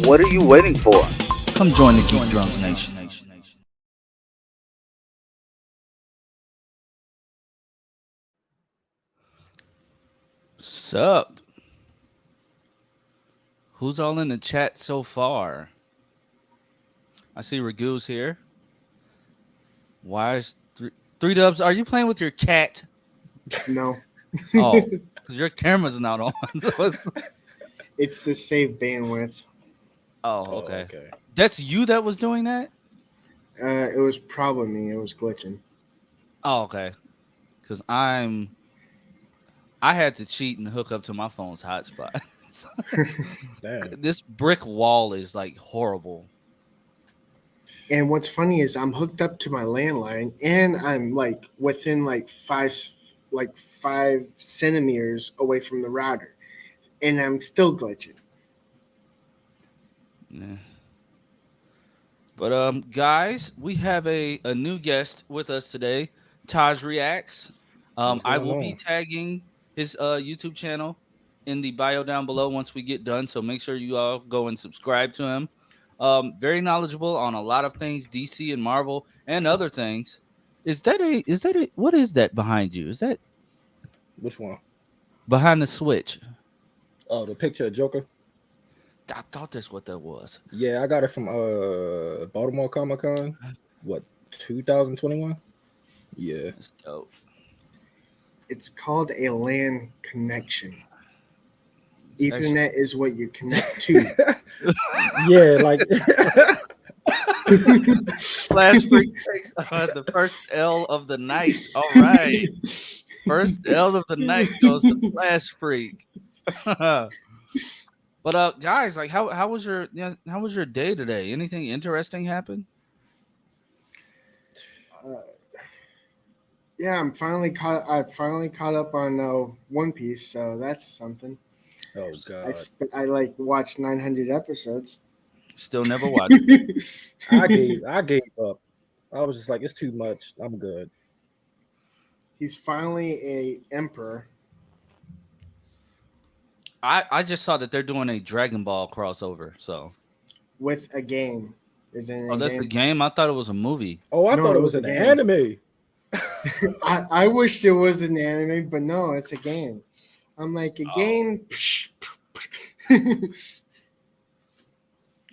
What are you waiting for? Come join the Geek Drunk Nation. Sup? Who's all in the chat so far? I see Ragu's here. Why is three dubs? Are you playing with your cat? No. Oh, because your camera's not on. It's to save bandwidth. Oh, okay. That's you that was doing that? It was probably me. It was glitching. Oh, okay. Because I had to cheat and hook up to my phone's hotspot. This brick wall is like horrible. And what's funny is I'm hooked up to my landline, and I'm like within like five centimeters away from the router, and I'm still glitching. Yeah. But guys, we have a new guest with us today. Taj Reacts. I will be tagging his YouTube channel in the bio down below once we get done. So make sure you all go and subscribe to him. Very knowledgeable on a lot of things, DC and Marvel and other things. What is that behind you? Is that which one? Behind the switch. Oh, the picture of Joker. I thought that's what that was. Yeah, I got it from Baltimore Comic Con. What, 2021? Yeah, that's dope. It's called a LAN connection. Ethernet is what you connect to. Yeah, like Flash Freak takes the first L of the night. All right, first L of the night goes to Flash Freak. But guys, like, how was your day today? Anything interesting happen? Yeah, I finally caught up on One Piece, so that's something. Oh god, I like watched 900 episodes. Still never watched it. I gave up. I was just like, it's too much. I'm good. He's finally a emperor. I just saw that they're doing a Dragon Ball crossover. So with a game. Is it? Oh, that's a game. I thought it was a movie. Oh, I thought it was an anime. I wished it was an anime, but no, it's a game. I'm like, a game.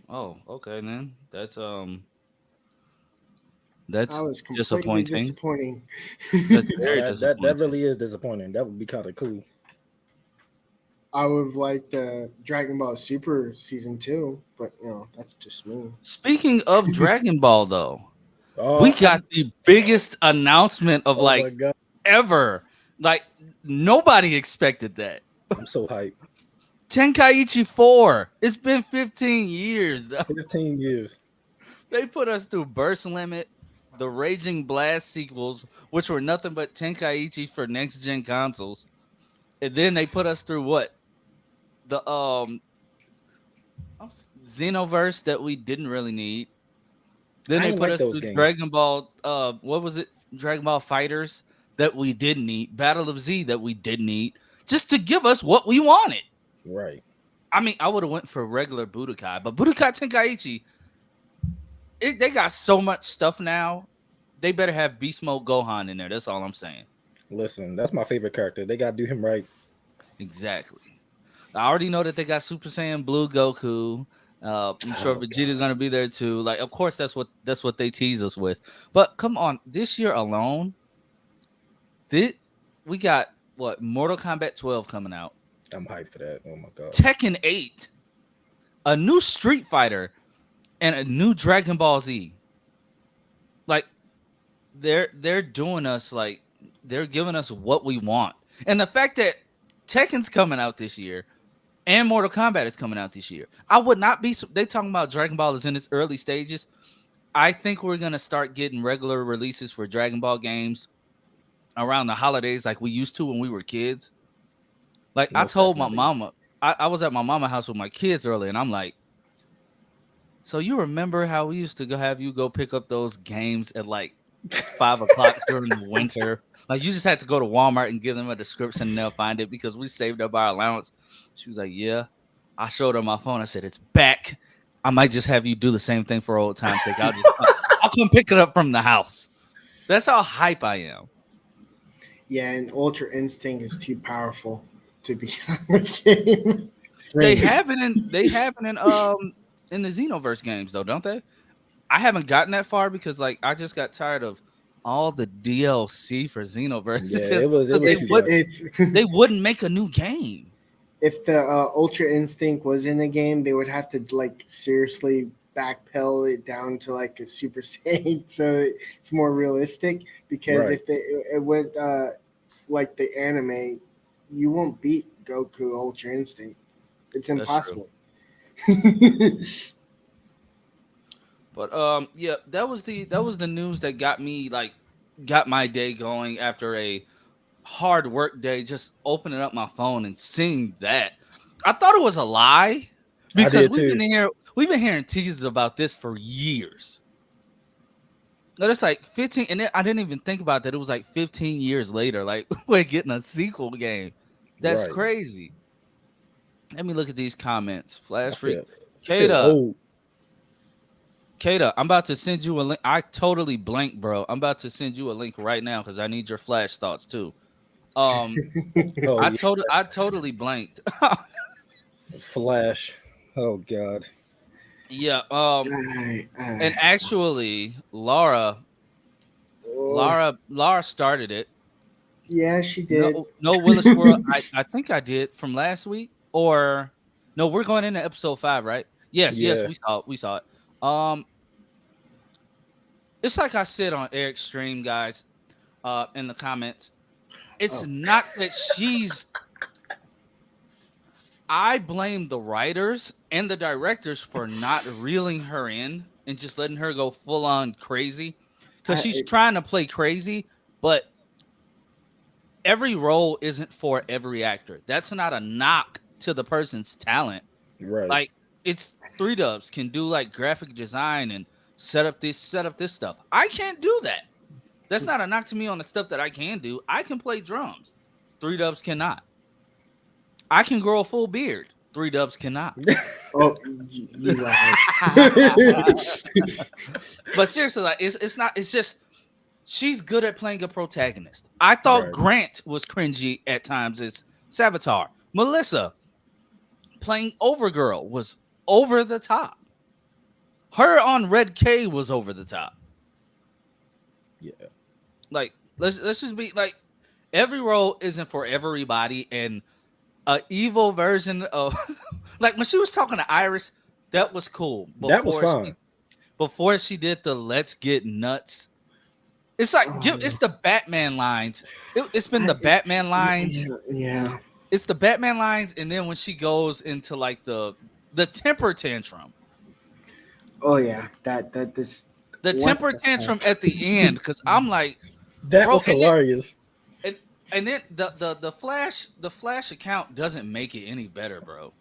Oh, okay, then. That's disappointing. That's very disappointing. That really is disappointing. That would be kind of cool. I would have liked Dragon Ball Super Season 2, but that's just me. Speaking of Dragon Ball, though, we got the biggest announcement of ever. Like, nobody expected that. I'm so hyped. Tenkaichi 4. It's been 15 years, though. 15 years. They put us through Burst Limit, the Raging Blast sequels, which were nothing but Tenkaichi for next-gen consoles. And then they put us through what? The Xenoverse that we didn't really need. Then they put us through games. Dragon Ball. What was it? Dragon Ball Fighters that we didn't need. Battle of Z that we didn't need. Just to give us what we wanted. Right. I mean, I would have went for regular Budokai, but Budokai Tenkaichi, they got so much stuff now. They better have Beast Mode Gohan in there. That's all I'm saying. Listen, that's my favorite character. They got to do him right. Exactly. I already know that they got Super Saiyan Blue Goku. I'm sure Vegeta's gonna be there too. Like, of course, that's what they tease us with. But come on, this year alone, we got what? Mortal Kombat 12 coming out. I'm hyped for that. Oh my god. Tekken 8, a new Street Fighter, and a new Dragon Ball Z. Like, they're doing us like they're giving us what we want, and the fact that Tekken's coming out this year. And Mortal Kombat is coming out this year. I would not be. They talking about Dragon Ball is in its early stages. I think we're gonna start getting regular releases for Dragon Ball games around the holidays, like we used to when we were kids. Like I told my mama, I was at my mama's house with my kids earlier, and I'm like, "So you remember how we used to have you go pick up those games at like 5 o'clock during the winter?" Like, you just had to go to Walmart and give them a description and they'll find it because we saved up our allowance. She was like, yeah. I showed her my phone. I said, it's back I might just have you do the same thing for old time's sake. I'll come pick it up from the house. That's how hype I am. Yeah, and Ultra Instinct is too powerful to be on the game. They have it in in the Xenoverse games though, don't they? I haven't gotten that far because like I just got tired of all the DLC for Xenoverse. Yeah, it was they wouldn't make a new game. If the Ultra Instinct was in a game, they would have to like seriously backpedal it down to like a Super Saiyan, so it's more realistic. Because if it went like the anime, you won't beat Goku Ultra Instinct. It's impossible. But yeah, that was the news that got my day going after a hard work day. Just opening up my phone and seeing that, I thought it was a lie because we've been hearing teases about this for years. No, it's like 15, and I didn't even think about that. It was like 15 years later. Like we're getting a sequel game. That's crazy. Let me look at these comments. Flash Freak, Kata, I'm about to send you a link. I totally blanked, bro. I'm about to send you a link right now because I need your Flash thoughts too. I totally blanked. Flash. Oh God. Yeah. And actually, Laura started it. Yeah, she did. No Willis World. I think I did from last week, or no? We're going into episode 5, right? Yes, we saw it. It's like I said on Eric's stream, guys, in the comments. It's not that she's. I blame the writers and the directors for not reeling her in and just letting her go full on crazy, because she's trying to play crazy, but every role isn't for every actor. That's not a knock to the person's talent. Right. Like it's 3Dubs can do like graphic design and set up this stuff. I can't do that. That's not a knock to me on the stuff that I can do. I can play drums. 3Dubs cannot. I can grow a full beard. 3Dubs cannot. Oh, you lied. But seriously, like it's not. It's just she's good at playing a protagonist. I thought Grant was cringy at times as Savitar. Melissa playing Overgirl was over the top. Her on Red K was over the top. Yeah. Like let's just be like, every role isn't for everybody, and an evil version of like when she was talking to Iris, that was cool. That was fun. Before she did the "Let's get nuts," it's like it's the Batman lines. It's been the Batman lines. Yeah. It's the Batman lines, and then when she goes into like the temper tantrum. Oh yeah, the temper tantrum at the end, because I'm like, that was hilarious. And then the Flash account doesn't make it any better, bro.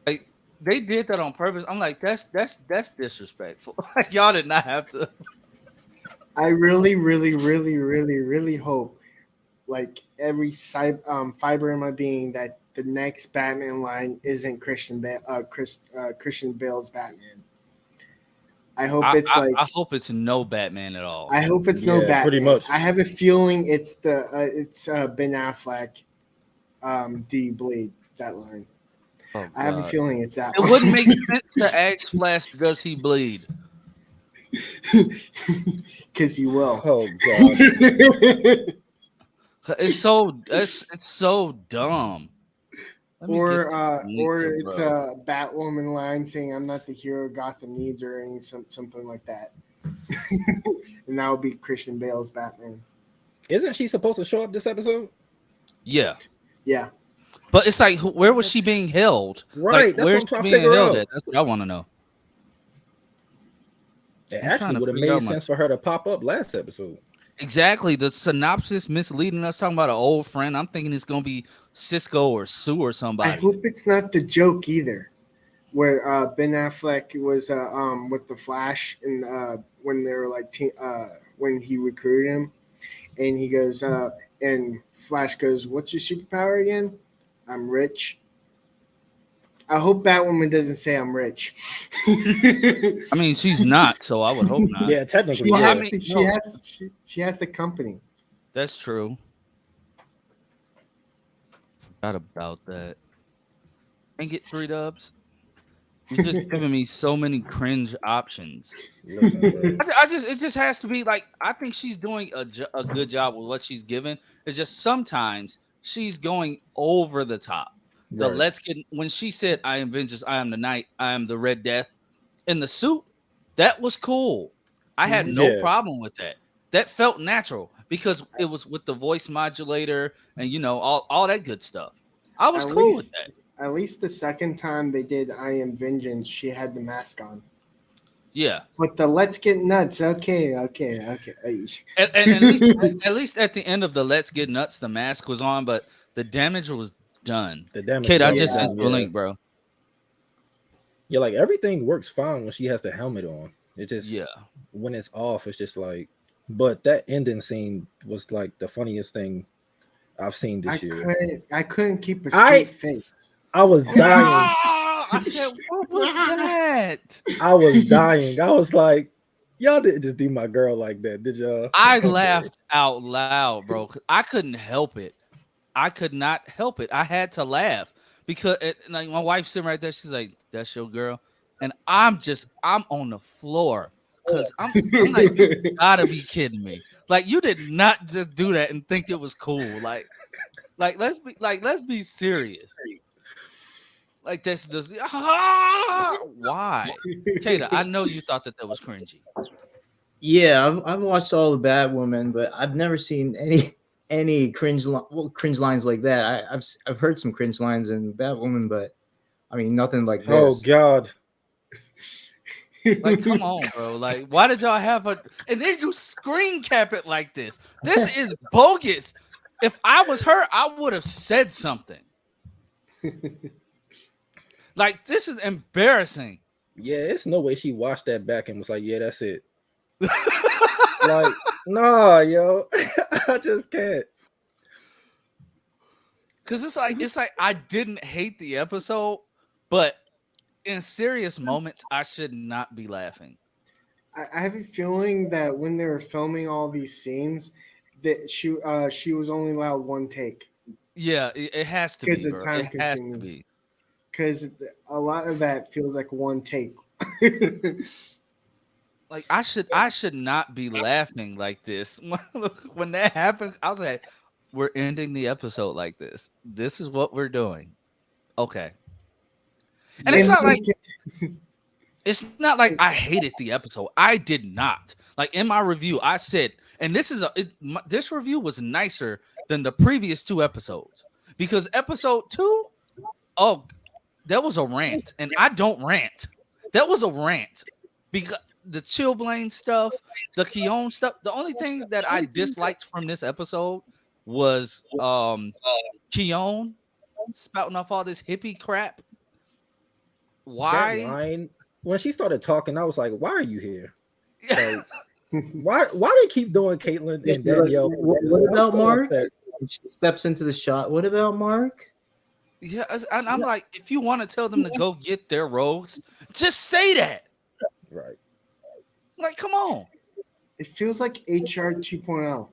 Like they did that on purpose. I'm like, that's disrespectful. Like y'all did not have to. I really, really, really, really, really hope, like every fiber in my being, that the next Batman line isn't Christian Bale's Batman. I hope I hope it's no Batman at all. I hope it's no Batman. Pretty much. I have a feeling it's Ben Affleck. Do you bleed that line? Oh, I have a feeling it's that. It wouldn't make sense to ask Flash, does he bleed? Because you will. Oh God. It's so dumb. Or it's a Batwoman line saying, "I'm not the hero Gotham needs," or something like that. And that would be Christian Bale's Batman. Isn't she supposed to show up this episode? Yeah. Yeah. But it's like, where was she being held? Right. Like, that's what I'm trying to figure out. That's what I want to know. It actually would have made sense for her to pop up last episode. Exactly. The synopsis misleading us, talking about an old friend. I'm thinking it's gonna be Cisco or Sue or somebody. I hope it's not the joke either, where Ben Affleck was with the Flash, and when they were like when he recruited him, and he goes and Flash goes, "What's your superpower again?" "I'm rich." I hope Batwoman doesn't say I'm rich. I mean, she's not, so I would hope not. Yeah, technically, She yeah. has, she has the company. That's true. Forgot about that. And get 3 dubs. You're just giving me so many cringe options. Listen, bro. I just it just has to be like I think she's doing a good job with what she's given. It's just sometimes she's going over the top. The Right. let's get when she said I am vengeance, I am the night, I am the Red Death in the suit, that was cool. I had no Yeah. problem with that. That felt natural because it was with the voice modulator and all that good stuff. I was cool with that. At least the second time they did I Am Vengeance, she had the mask on. Yeah. But the let's get nuts. Okay. And at least at the end of the let's get nuts, the mask was on, but the damage was done. The damage. Kate, I was just done, sent you a link, bro. Yeah, like everything works fine when she has the helmet on. It just when it's off, it's just like. But that ending scene was like the funniest thing I've seen this year. I couldn't keep a straight face. I was dying. I said, what was that? I was dying. I was like, y'all didn't just do my girl like that, did y'all? I laughed out loud, bro. I couldn't help it. I could not help it. I had to laugh because like my wife's sitting right there. She's like, "That's your girl," and I'm on the floor because I'm like, you gotta be kidding me. Like you did not just do that and think it was cool. Like let's be serious. Like that's just why, Kata? I know you thought that was cringy. Yeah, I've watched all the Batwoman, but I've never seen any cringe lines like that. I've heard some cringe lines in Batwoman, but I mean nothing like this. Oh God! Like, come on, bro. Like, why did y'all have and then you screen cap it like this? This is bogus. If I was her, I would have said something. Like, this is embarrassing. Yeah, it's no way she watched that back and was like, "Yeah, that's it." Like, nah, yo, I just can't. Cause it's like I didn't hate the episode, but in serious moments, I should not be laughing. I have a feeling that when they were filming all these scenes, that she was only allowed one take. Yeah, it has to be, bro. Time it has to be. Because a lot of that feels like one take. Like I should not be laughing like this. When that happens, I was like, we're ending the episode like this. This is what we're doing. Okay. And it's not like I hated the episode. I did not. Like in my review, I said, and this review was nicer than the previous 2 episodes because episode 2, that was a rant, and I don't rant. That was a rant because the Chillblaine stuff, the Keon stuff. The only thing that I disliked from this episode was Keon spouting off all this hippie crap. Why? That line, when she started talking, I was like, "Why are you here? Like, why they keep doing Caitlyn and Danielle?" What about Mark? She steps into the shot. What about Mark? Yeah, and I'm like, if you want to tell them to go get their rogues, just say that. Right. Like, come on. It feels like HR 2.0.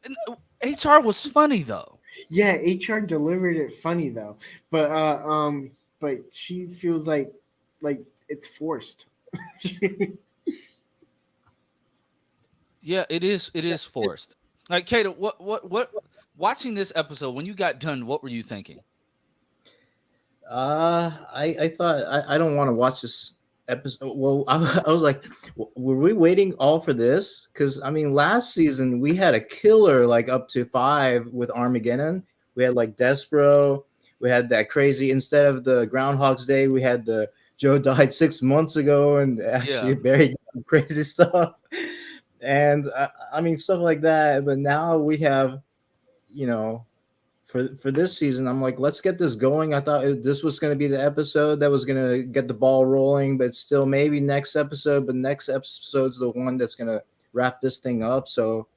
And HR was funny though. Yeah, HR delivered it funny though, but she feels like it's forced. Yeah, it is forced. Like, Kato, what? Watching this episode, when you got done, what were you thinking? I thought I don't want to watch this episode. Well, I was like, were we waiting all for this? Because I mean, last season we had a killer like up to 5 with Armageddon. We had like Despero. We had that crazy. Instead of the Groundhog's Day, we had the Joe died 6 months ago and actually buried some crazy stuff. And I mean stuff like that. But now we have, for this season, I'm like, let's get this going. I thought this was going to be the episode that was going to get the ball rolling, but still maybe next episode. But next episode's the one that's going to wrap this thing up. So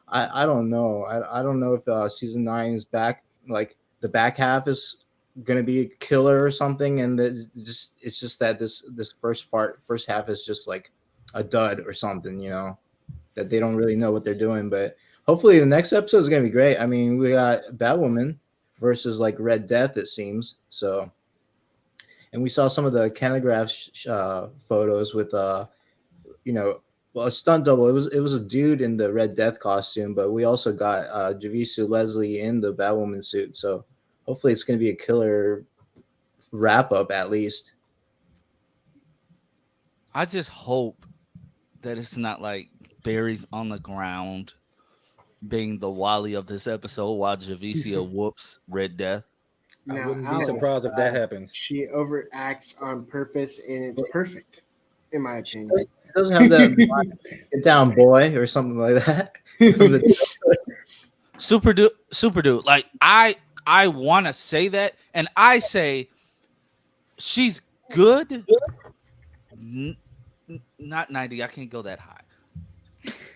I don't know. I don't know if season 9 is back. Like the back half is gonna be a killer or something, and it's just that this first half is just like a dud or something, you know, that they don't really know what they're doing. But hopefully the next episode is gonna be great. I mean, we got Batwoman versus like Red Death, it seems. So, and we saw some of the Canograph photos with you know, well, a stunt double. It was a dude in the Red Death costume, but we also got Javisu Leslie in the Batwoman suit. So hopefully it's going to be a killer wrap up at least. I just hope that it's not like Barry's on the ground being the Wally of this episode while Javicia whoops Red Death. Now, I wouldn't be surprised if that happens. She overacts on purpose, and it's perfect, in my opinion. It doesn't have that get down boy or something like that. Super dude. Like I want to say that, and I say she's good. Not 90. I can't go that high.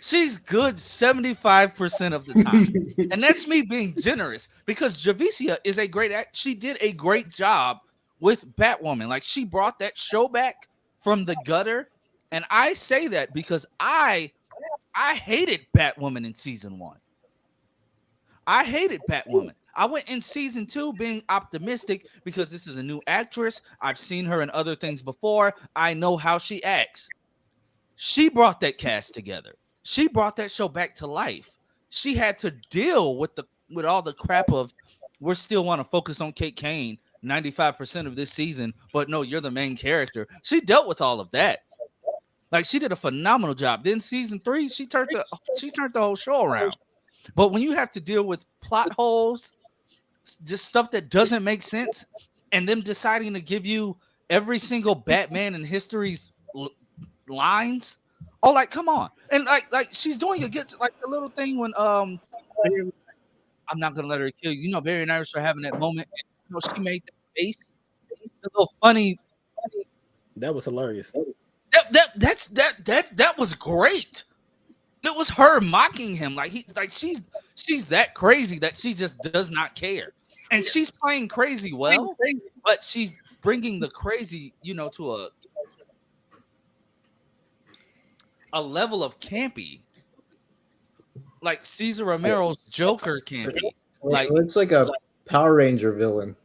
She's good 75% of the time, and that's me being generous because Javicia is a great act. She did a great job with Batwoman. Like she brought that show back from the gutter. And I say that because I hated Batwoman in season 1. I hated Batwoman. I went in season 2 being optimistic because this is a new actress. I've seen her in other things before. I know how she acts. She brought that cast together. She brought that show back to life. She had to deal with all the crap of we're still want to focus on Kate Kane 95% of this season, but no, you're the main character. She dealt with all of that. Like she did a phenomenal job. Then season 3, she turned the whole show around. But when you have to deal with plot holes, just stuff that doesn't make sense, and them deciding to give you every single Batman in history's lines, oh, like come on, and like she's doing a good like the little thing when I'm not gonna let her kill you. You know, Barry and Iris are having that moment. And, you know, she made that face, a little funny. That was hilarious. That was great. It was her mocking him she's that crazy that she just does not care, and she's playing crazy well, but she's bringing the crazy, you know, to a level of campy, like Cesar Romero's Joker campy. Like it's like a Power Ranger villain.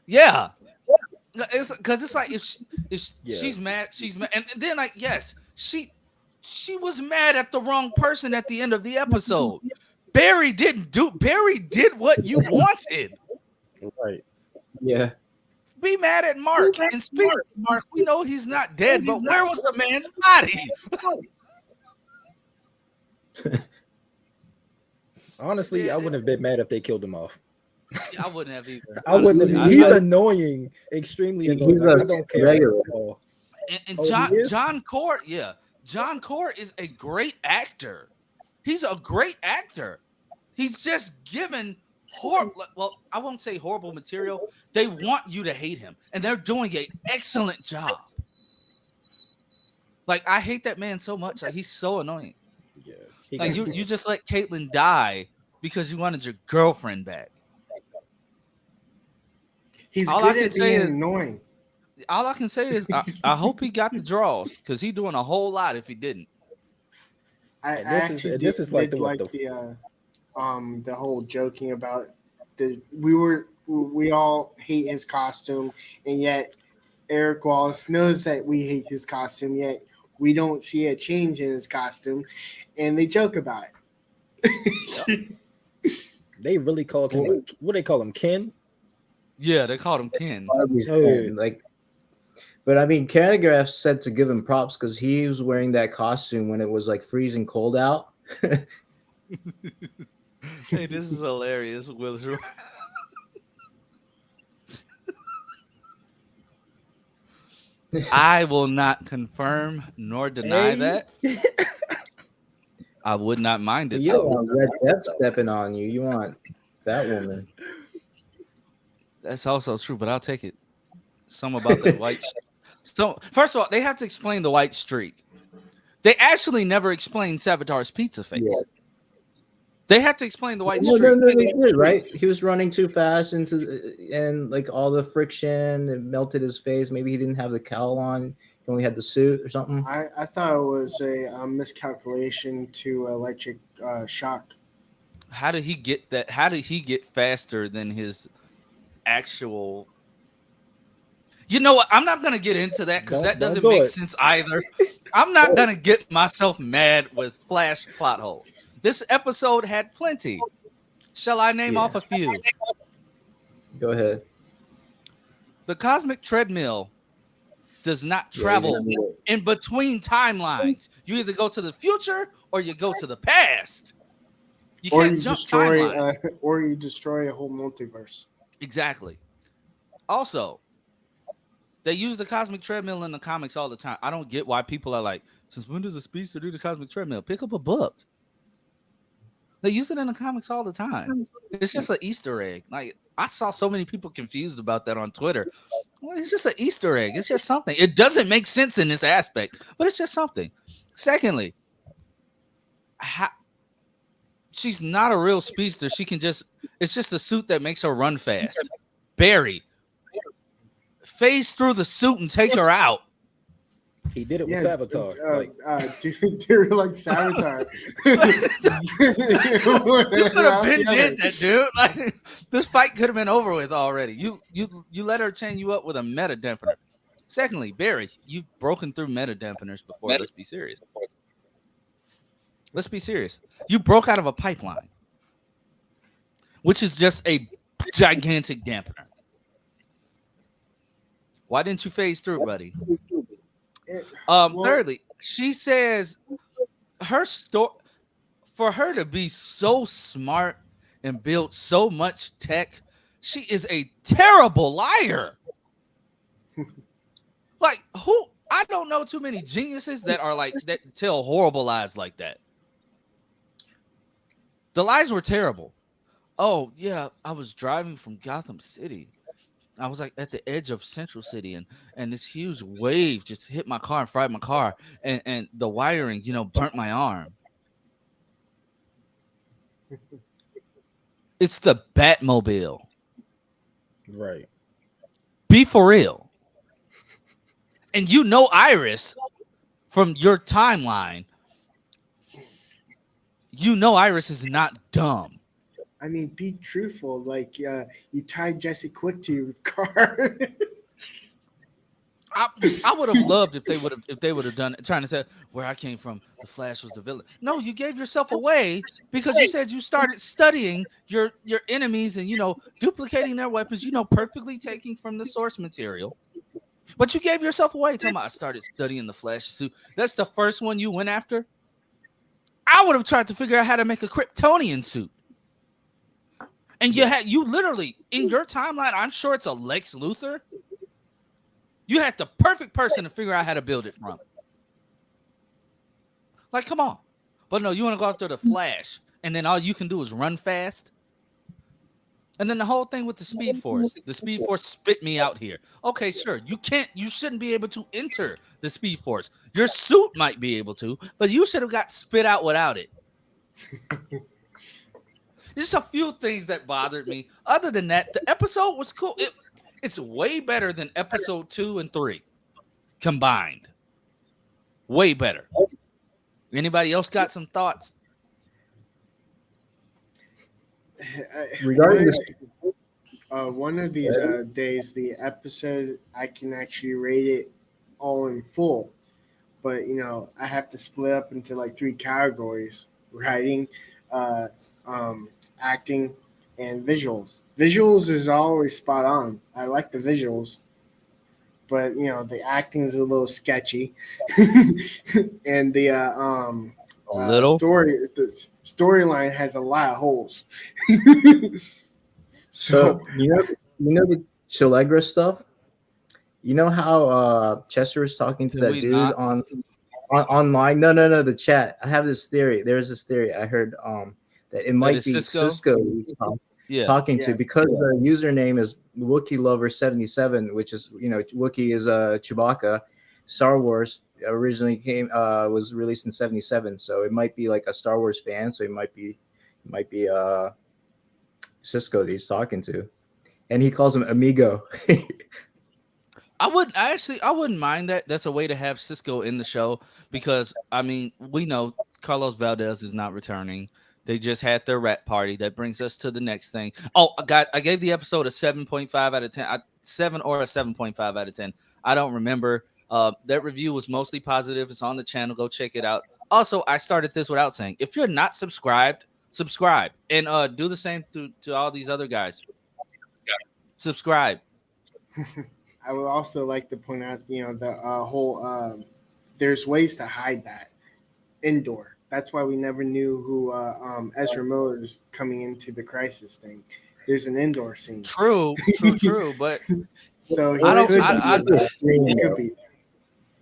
Yeah. It's because it's like if she's mad, and then like yes, she was mad at the wrong person at the end of the episode. Barry did what you wanted. Right. Yeah. Be mad at Mark. And speaking of Mark, we know he's not dead, but where was the man's body? Honestly, I wouldn't have been mad if they killed him off. Yeah, I wouldn't have either. I wouldn't have. He's annoying, extremely annoying. I don't care at all. And John Court, yeah. John Court is a great actor. He's a great actor. He's just given horrible, well, I won't say horrible material. They want you to hate him, and they're doing an excellent job. Like, I hate that man so much. Like, he's so annoying. Yeah. Like, you just let Caitlyn die because you wanted your girlfriend back. He's good at being annoying. All I can say is I hope he got the draws because he's doing a whole lot if he didn't. This is like the whole joking about we all hate his costume, and yet Eric Wallace knows that we hate his costume, yet we don't see a change in his costume, and they joke about it. They really called him what they call him, Ken? Yeah, they called him Ken. Like, but I mean, Canograph said to give him props because he was wearing that costume when it was like freezing cold out. Hey, this is hilarious, Willis. I will not confirm nor deny that. I would not mind it. You don't want Red Death stepping on you. You want that woman. That's also true, but I'll take it. Some about the white. So first of all, they have to explain the white streak. They actually never explained Savitar's pizza face. Yeah. They have to explain the white No, streak. he did, right? He was running too fast and like all the friction, it melted his face. Maybe he didn't have the cowl on. He only had the suit or something. I thought it was a miscalculation to electric shock. How did he get that? How did he get faster than his actual? You know what? I'm not gonna get into that because that doesn't make sense either. I'm not gonna get myself mad with Flash plot hole. This episode had plenty. Shall I name off a few? Go ahead. The cosmic treadmill does not travel in between timelines. You either go to the future or you go to the past. You can't jump timelines. Or you destroy a whole multiverse. Exactly. Also, they use the cosmic treadmill in the comics all the time. I don't get why people are like, since when does a speedster do the cosmic treadmill? Pick up a book. They use it in the comics all the time. It's just an Easter egg. Like, I saw so many people confused about that on Twitter. Well, it's just an Easter egg. It's just something. It doesn't make sense in this aspect, but it's just something. Secondly, she's not a real speedster. She can just, it's just a suit that makes her run fast. Barry, phase through the suit and take her out. He did it with Savitar. Dude, like Savitar. You could have been did that, dude. Like, this fight could have been over with already. You let her chain you up with a meta dampener. Secondly, Barry, you've broken through meta dampeners before. Let's be serious. Let's be serious. You broke out of a pipeline, which is just a gigantic dampener. Why didn't you phase through, buddy? Thirdly, she says her story, for her to be so smart and build so much tech, she is a terrible liar. Like, who? I don't know too many geniuses that are like that tell horrible lies like that. The lies were terrible. Oh yeah, I was driving from Gotham City. I was like at the edge of Central City, and this huge wave just hit my car and fried my car, and the wiring, burnt my arm. It's the Batmobile. Right. Be for real. And Iris from your timeline. Iris is not dumb. I mean, be truthful. Like, you tied Jesse Quick to your car. I would have loved if they would have done it, trying to say where I came from, the Flash was the villain. No, you gave yourself away because you said you started studying your enemies and duplicating their weapons. Perfectly taking from the source material. But you gave yourself away. Talking about I started studying the Flash suit. That's the first one you went after. I would have tried to figure out how to make a Kryptonian suit. And you literally in your timeline, I'm sure it's a Lex Luthor. You had the perfect person to figure out how to build it from. Like, come on. But no, you want to go after the Flash, and then all you can do is run fast. And then the whole thing with the Speed Force. The Speed Force spit me out here. Okay, sure. You shouldn't be able to enter the Speed Force. Your suit might be able to, but you should have got spit out without it. Just a few things that bothered me. Other than that, the episode was cool. It's way better than episode 2 and 3 combined. Way better. Anybody else got some thoughts? Regarding one of these days, the episode, I can actually rate it all in full. But, I have to split up into like 3 categories: writing, acting, and visuals. Visuals is always spot on. I like the visuals, but the acting is a little sketchy, and the storyline has a lot of holes. So the Chilegra stuff. You know how Chester is talking to that dude online? No, the chat. I have this theory. There's this theory I heard that it might be Cisco talking to, because the username is Wookiee Lover 77, which is Wookiee is Chewbacca. Star Wars originally was released in 77, so it might be like a Star Wars fan. So he might be Might be Cisco that he's talking to, and he calls him amigo. I wouldn't mind that. That's a way to have Cisco in the show because I mean we know Carlos Valdez is not returning. They just had their rap party. That brings us to the next thing. Oh, I gave the episode a 7.5 out of 10. 7 or a 7.5 out of 10. I don't remember. That review was mostly positive. It's on the channel. Go check it out. Also, I started this without saying, if you're not subscribed, subscribe and do the same to all these other guys. Subscribe. I would also like to point out, the whole there's ways to hide that indoor. That's why we never knew who Ezra Miller's coming into the Crisis thing. There's an indoor scene. True. But so I don't. He could be there.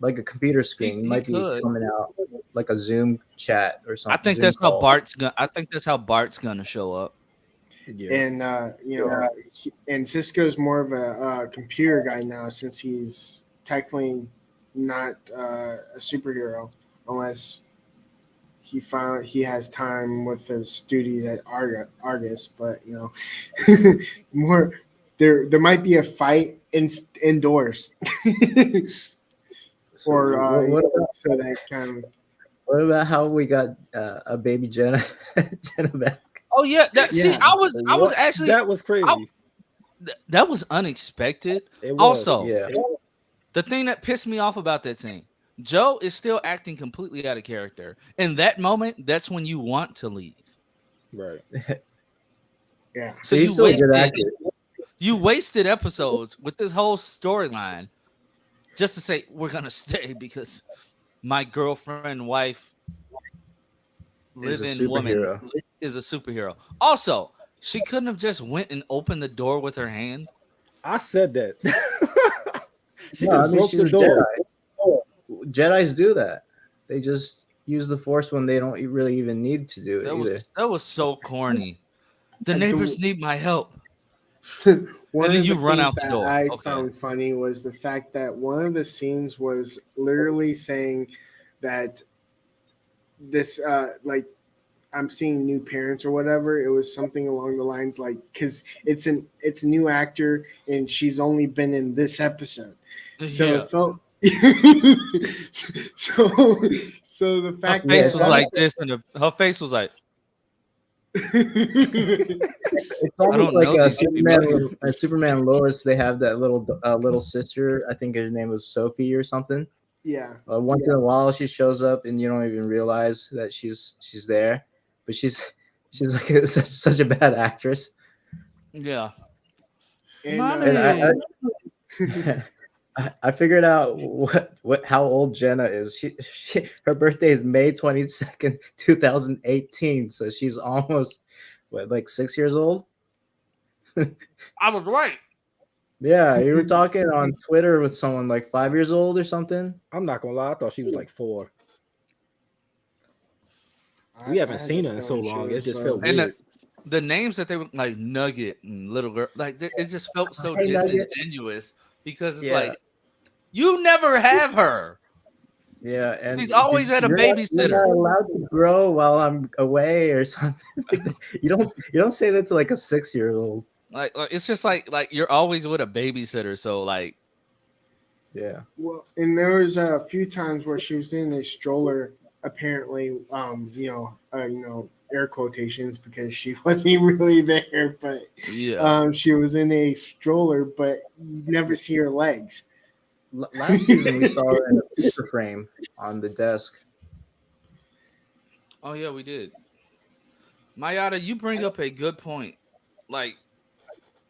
Like a computer screen. He might be coming out like a Zoom chat or something. I think that's how Bart's gonna. I think that's how Bart's gonna show up. Yeah. And and Cisco's more of a computer guy now since he's technically not a superhero unless he has time with his duties at Argus. But more there might be a fight indoors. What about how we got a baby Jenna back? Oh yeah, see, I was actually that was crazy. That was unexpected. It was, also, yeah. The thing that pissed me off about that scene, Joe is still acting completely out of character. In that moment, that's when you want to leave. Right. Yeah. So you wasted episodes with this whole storyline just to say we're gonna stay because my girlfriend, wife, live-in woman is a superhero. Also, she couldn't have just went and opened the door with her hand. I said that. She broke the door. Jedis do that. They just use the Force when they don't really even need to do it. That was so corny. The neighbors need my help. One of the run out the door. I found funny was the fact that one of the scenes was literally saying that this I'm seeing new parents or whatever. It was something along the lines like because it's a new actor and she's only been in this episode, so it felt. so the fact her face was like this and her face was like. It's almost like Superman Lois. They have that little sister. I think her name was Sophie or something. Yeah. Once in a while she shows up and you don't even realize that she's there, but she's like such a bad actress. Yeah. And I figured out how old Jenna is. Her birthday is May 22nd, 2018. So she's almost like 6 years old. I was right. Yeah, you were talking on Twitter with someone like 5 years old or something. I'm not gonna lie, I thought she was like 4. We haven't seen her in so long. It just felt weird. And the names that they were like Nugget and Little Girl, like it just felt so disingenuous because it's like you never have her. Yeah, and she's always had a babysitter. You're not allowed to grow while I'm away or something. You don't say that to like a 6-year-old. Like it's just like you're always with a babysitter, so like. Yeah. Well, and there was a few times where she was in a stroller. Apparently, air quotations because she wasn't really there, but she was in a stroller, but you never see her legs. Last season we saw her in a picture frame on the desk. Oh yeah, we did. Mayada, you bring up a good point. Like,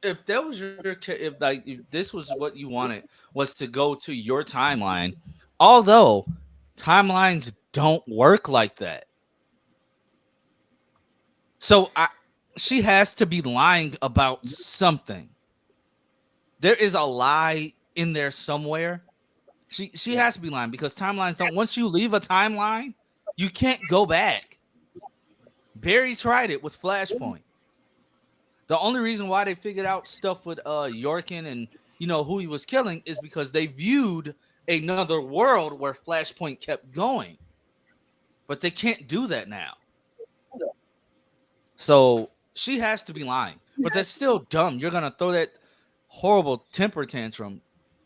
if that was if this was what you wanted was to go to your timeline, although timelines don't work like that. So she has to be lying about something. There is a lie in there somewhere. She has to be lying because timelines don't. Once you leave a timeline, you can't go back. Barry tried it with Flashpoint. The only reason why they figured out stuff with Yorkin and who he was killing is because they viewed another world where Flashpoint kept going. But they can't do that now. So she has to be lying, but that's still dumb. You're gonna throw that horrible temper tantrum.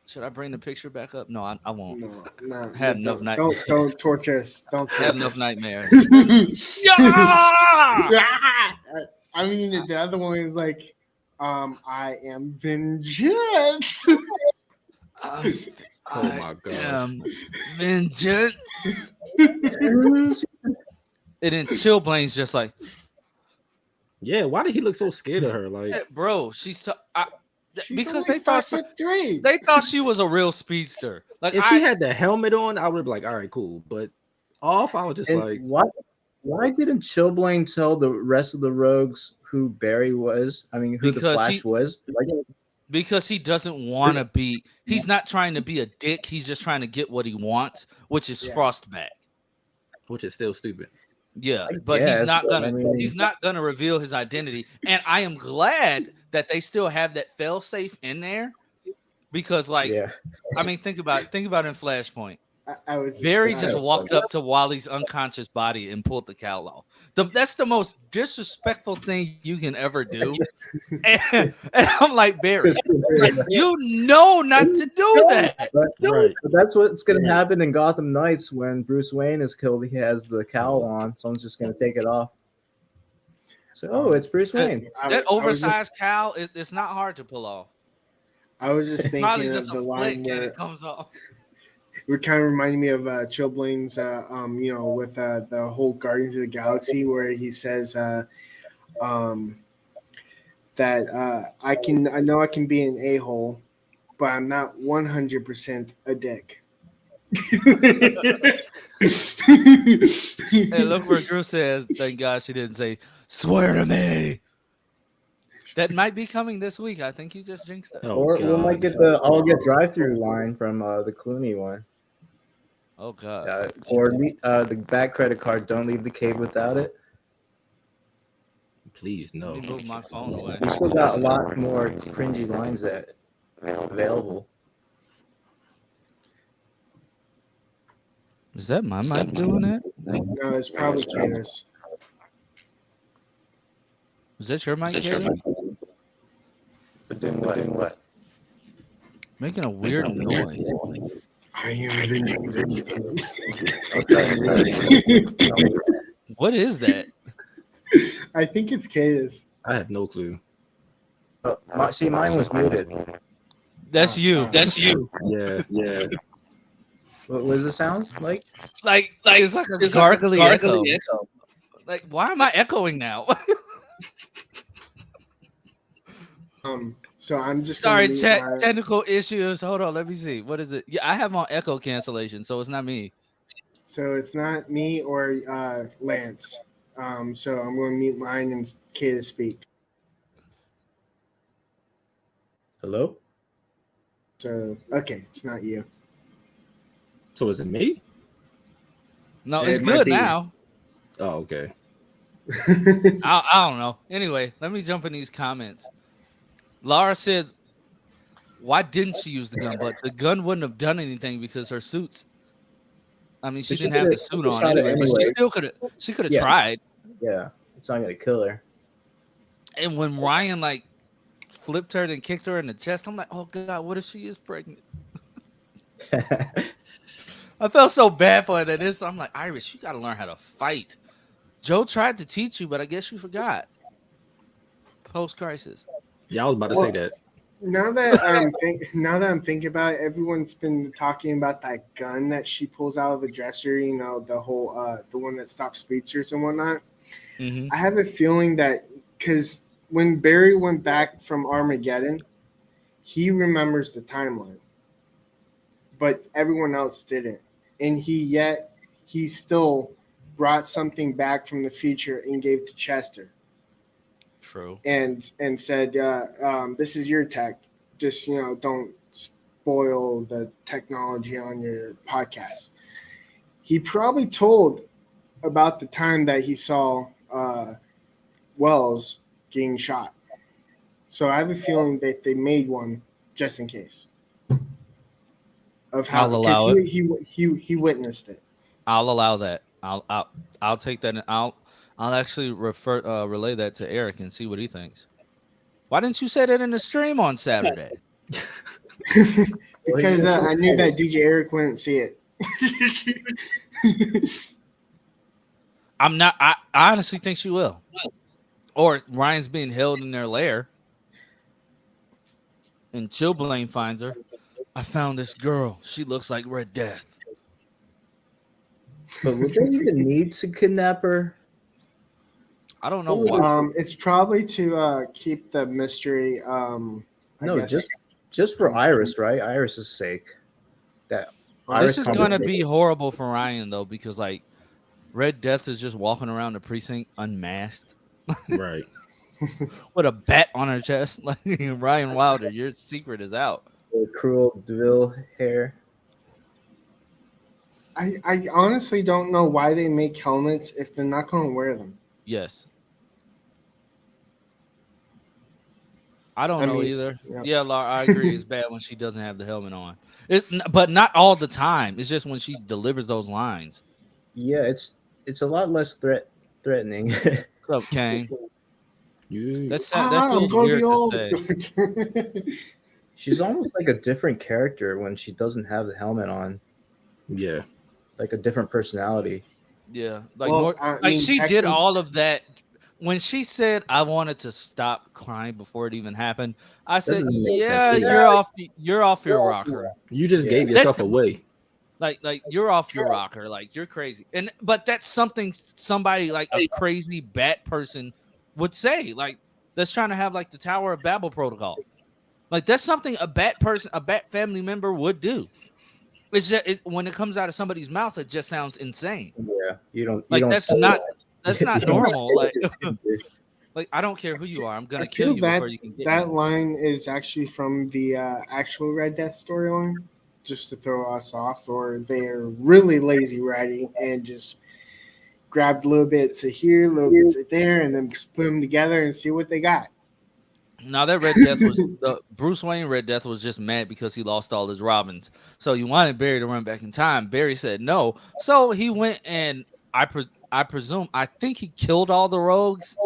Should I bring the picture back up? No, I won't. No, Have enough don't torture us. Don't torture have enough us. nightmares. I mean, the other one is like, I am vengeance. Oh my gosh. Vengeance. And then Chillblain's just like, yeah. Why did he look so scared of her? Like, bro, she's because they thought she was a real speedster. Like, if she had the helmet on, I would be like, all right, cool. But off, I was just like, why didn't Chillblain tell the rest of the rogues who Barry was? I mean, who the Flash was? Because he doesn't want to be. He's not trying to be a dick. He's just trying to get what he wants, which is Frostback. Which is still stupid. Yeah, but he's not gonna reveal his identity. And I am glad that they still have that failsafe in there, because I mean, think about it in Flashpoint. Barry just walked up to Wally's unconscious body and pulled the cowl off. That's the most disrespectful thing you can ever do. And I'm like, Barry, you know not to do that. But that's what's going to happen in Gotham Knights when Bruce Wayne is killed. He has the cowl on. Someone's just going to take it off. So, it's Bruce Wayne. That oversized cowl, it's not hard to pull off. I was just thinking of the line where it comes off. It kind of reminded me of Chillblain's, with the whole Guardians of the Galaxy, where he says that I know I can be an a-hole, but I'm not 100% a dick. Hey, look where Drew says, thank God she didn't say, swear to me. That might be coming this week. I think you just jinxed it. Or we might get the I'll get drive-through line from the Clooney one. Oh God. Or the back credit card. Don't leave the cave without it. Please no. Let me move my phone away. We still got a lot more cringy lines that available. Is that my mic doing that? No, it's probably Kairos. Is that your mic, Kayla? But then what? Making a weird noise. I am vengeance. What is that? I think it's Kairos. I have no clue. See, mine was muted. That's you. That's you. Yeah. What does it sound like? Like it's like a gargly echo. Like, why am I echoing now? So I'm just sorry. Technical issues. Hold on. Let me see. What is it? Yeah, I have on echo cancellation, so it's not me. So it's not me or Lance. So I'm going to mute mine and Kate speak. Hello? So, okay, it's not you. So is it me? No, it's good now. Oh, okay. I don't know. Anyway, let me jump in these comments. Laura said, why didn't she use the gun? But the gun wouldn't have done anything because her suits. I mean, she didn't have the suit on anyway, but she still could have. She could have tried. Yeah, it's not gonna kill her. And when Ryan flipped her and kicked her in the chest, I'm like, oh God, what if she is pregnant? I felt so bad for her. I'm like, Iris, you got to learn how to fight. Joe tried to teach you, but I guess you forgot. Post-crisis. Yeah, I was about to say that. Now that I'm thinking about it, everyone's been talking about that gun that she pulls out of the dresser. You know, the whole the one that stops speedsters and whatnot. Mm-hmm. I have a feeling that because when Barry went back from Armageddon, he remembers the timeline, but everyone else didn't, and he still brought something back from the future and gave to Chester. True. And said, this is your tech. Just, don't spoil the technology on your podcast. He probably told about the time that he saw Wells getting shot. So I have a feeling that they made one just in case. Of how I'll allow it. He witnessed it. I'll allow that. I'll take that. I'll actually relay that to Eric and see what he thinks. Why didn't you say that in the stream on Saturday? Because I knew that DJ Eric wouldn't see it. I'm not. I honestly think she will. Or Ryan's being held in their lair, and Chillblaine finds her. I found this girl. She looks like Red Death. But would they even need to kidnap her? I don't know why. It's probably to keep the mystery. Just for Iris, right? Iris's sake. This is gonna be horrible for Ryan though, because like Red Death is just walking around the precinct unmasked, right? With a bat on her chest. Like Ryan Wilder, your secret is out. The Cruel DeVille hair. I honestly don't know why they make helmets if they're not going to wear them. Yes. I don't know either. Yeah, Laura, I agree. It's bad when she doesn't have the helmet on. But not all the time. It's just when she delivers those lines. Yeah, it's a lot less threatening. What's up, Kane? That feels weird to say. She's almost like a different character when she doesn't have the helmet on. Yeah. Like a different personality. Yeah. She did all of that. When she said, I wanted to stop crying before it even happened, I said, yeah, you're off your rocker. You just gave yourself away. Like you're off your rocker. Like you're crazy. But that's something somebody like a crazy bat person would say. Like that's trying to have like the Tower of Babel protocol. Like that's something a bat family member would do. It's just when it comes out of somebody's mouth, it just sounds insane. Yeah, you don't that's not normal. Like I don't care who you are, I'm gonna kill you before you can get that me. line is actually from the actual Red Death storyline, just to throw us off, or they're really lazy writing and just grabbed little bits of here, little bits of there, and then just put them together and see what they got. Now that Red Death was the Bruce Wayne Red Death was just mad because he lost all his Robins. So you wanted Barry to run back in time. Barry said no. So he went and I think he killed all the rogues.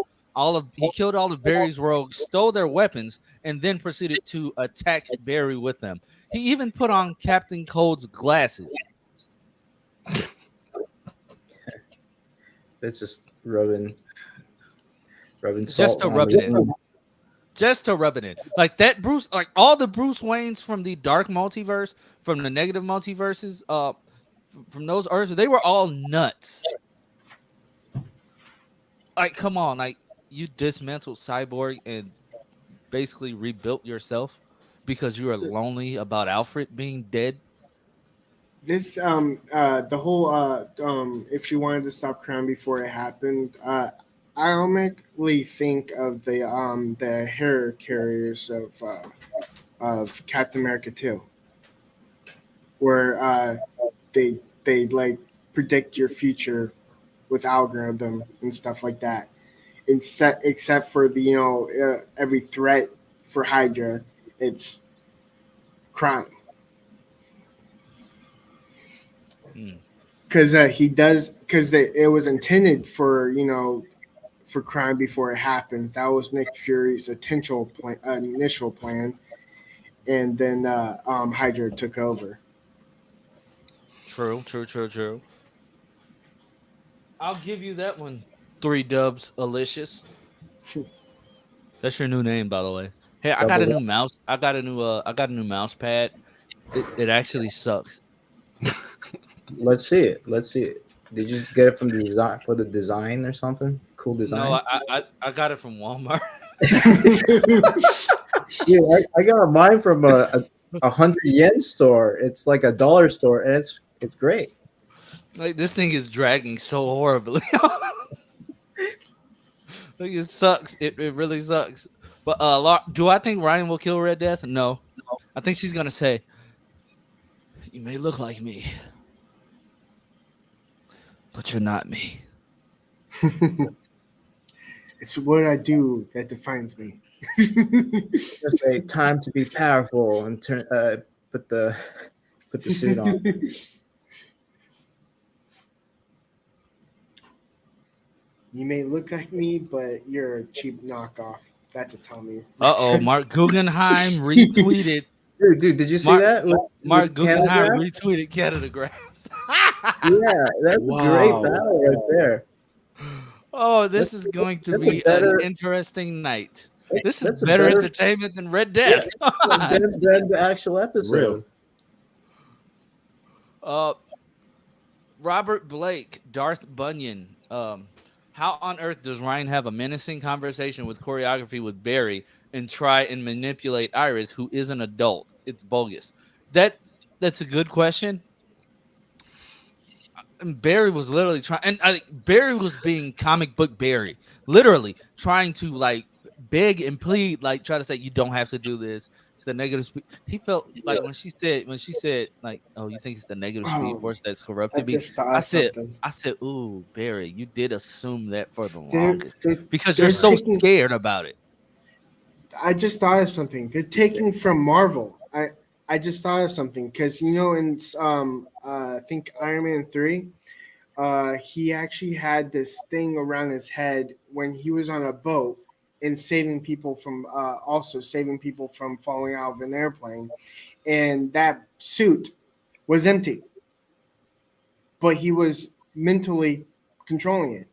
He killed all of Barry's rogues, stole their weapons, and then proceeded to attack Barry with them. He even put on Captain Cold's glasses. It's just rubbing salt. Just to rub it in. Just to rub it in. Like that Bruce, like all the Bruce Waynes from the dark multiverse, from the negative multiverses, from those Earths, they were all nuts. Like, come on, like you dismantled Cyborg and basically rebuilt yourself because you were lonely about Alfred being dead. This the whole if she wanted to stop crime before it happened, I automatically think of the hair carriers of Captain America 2, where they like predict your future with algorithm and stuff like that. Except for the every threat for Hydra, it's crime. Because it was intended for for crime before it happens. That was Nick Fury's initial plan, and then Hydra took over. True. I'll give you that one. 3 dubs, Alicious. That's your new name, by the way. Hey, I got a new mouse. I got a new mouse pad. It actually sucks. Let's see it. Did you get it from the design or something? Cool design. No, I got it from Walmart. Yeah, I got mine from a 100 yen store. It's like a dollar store, and it's great. Like this thing is dragging so horribly. Like it sucks. It really sucks. But do I think Ryan will kill Red Death? No. I think she's gonna say, "You may look like me, but you're not me." It's what I do that defines me. Just a time to be powerful and put the suit on. You may look like me, but you're a cheap knockoff. That's a Tommy. Mark Guggenheim retweeted. Dude, did you see that? Mark Guggenheim Canada? retweeted Canada Graphs. Yeah, that's a great battle right there. Oh, this is going to be an interesting night. This is better entertainment than Red Death. Than the actual episode. Robert Blake, Darth Bunyan. How on earth does Ryan have a menacing conversation with choreography with Barry and try and manipulate Iris, who is an adult? It's bogus. That's a good question. And Barry was literally trying, and Barry was being comic book Barry, literally trying to like beg and plead, like try to say you don't have to do this. It's the negative speed. He felt like when she said like, oh, you think it's the negative speed force that's corrupted me? I said, ooh, Barry, you did assume that for the longest because you're so scared about it. I just thought of something. They're taking from Marvel. I just thought of something because in I think Iron Man 3, he actually had this thing around his head when he was on a boat and saving people from falling out of an airplane, and that suit was empty, but he was mentally controlling it.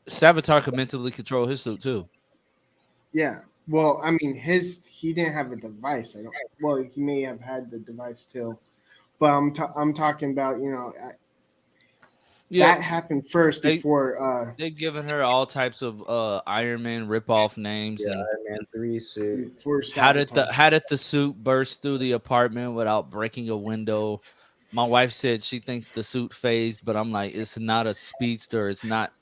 Savitar could mentally control his suit too. Yeah. Well, I mean, he didn't have a device. He may have had the device too, but I'm talking about that happened first before. They've given her all types of Iron Man ripoff names. Yeah, and Iron Man 3 suit. How did the suit burst through the apartment without breaking a window? My wife said she thinks the suit phased, but I'm like, it's not a speedster. It's not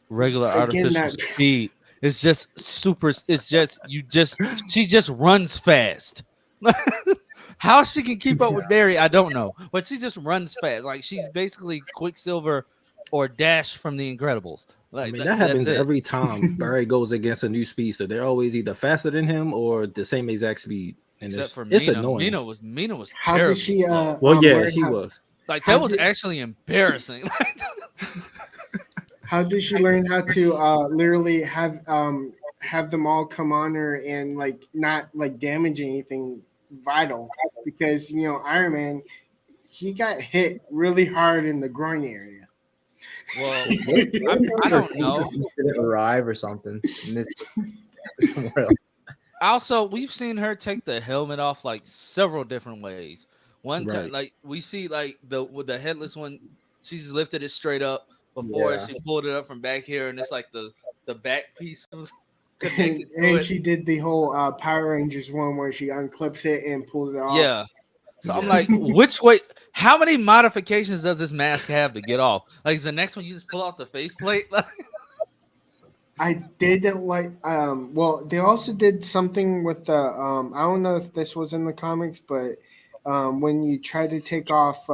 regular artificial speed. It's just super. It's just she just runs fast. How she can keep up with Barry, I don't know, but she just runs fast. Like she's basically Quicksilver or Dash from The Incredibles. Like, I mean, that happens every time Barry goes against a new speedster. They're always either faster than him or the same exact speed. And except for it's Mina. annoying. Mina was How terrible. did she? She was. Like that was actually embarrassing. How did she learn how to literally have them all come on her and like not like damage anything vital? Because Iron Man, he got hit really hard in the groin area. Well, I don't know. He didn't arrive or something. Also, we've seen her take the helmet off like several different ways. One time, like we see like with the headless one, she's lifted it straight up. Before she pulled it up from back here, and it's like the back piece was connected and she did the whole Power Rangers one where she unclips it and pulls it off. Yeah. So I'm like, which way? How many modifications does this mask have to get off? Like, is the next one you just pull out the faceplate? I didn't like. Well, they also did something with the. I don't know if this was in the comics, but when you try to take off.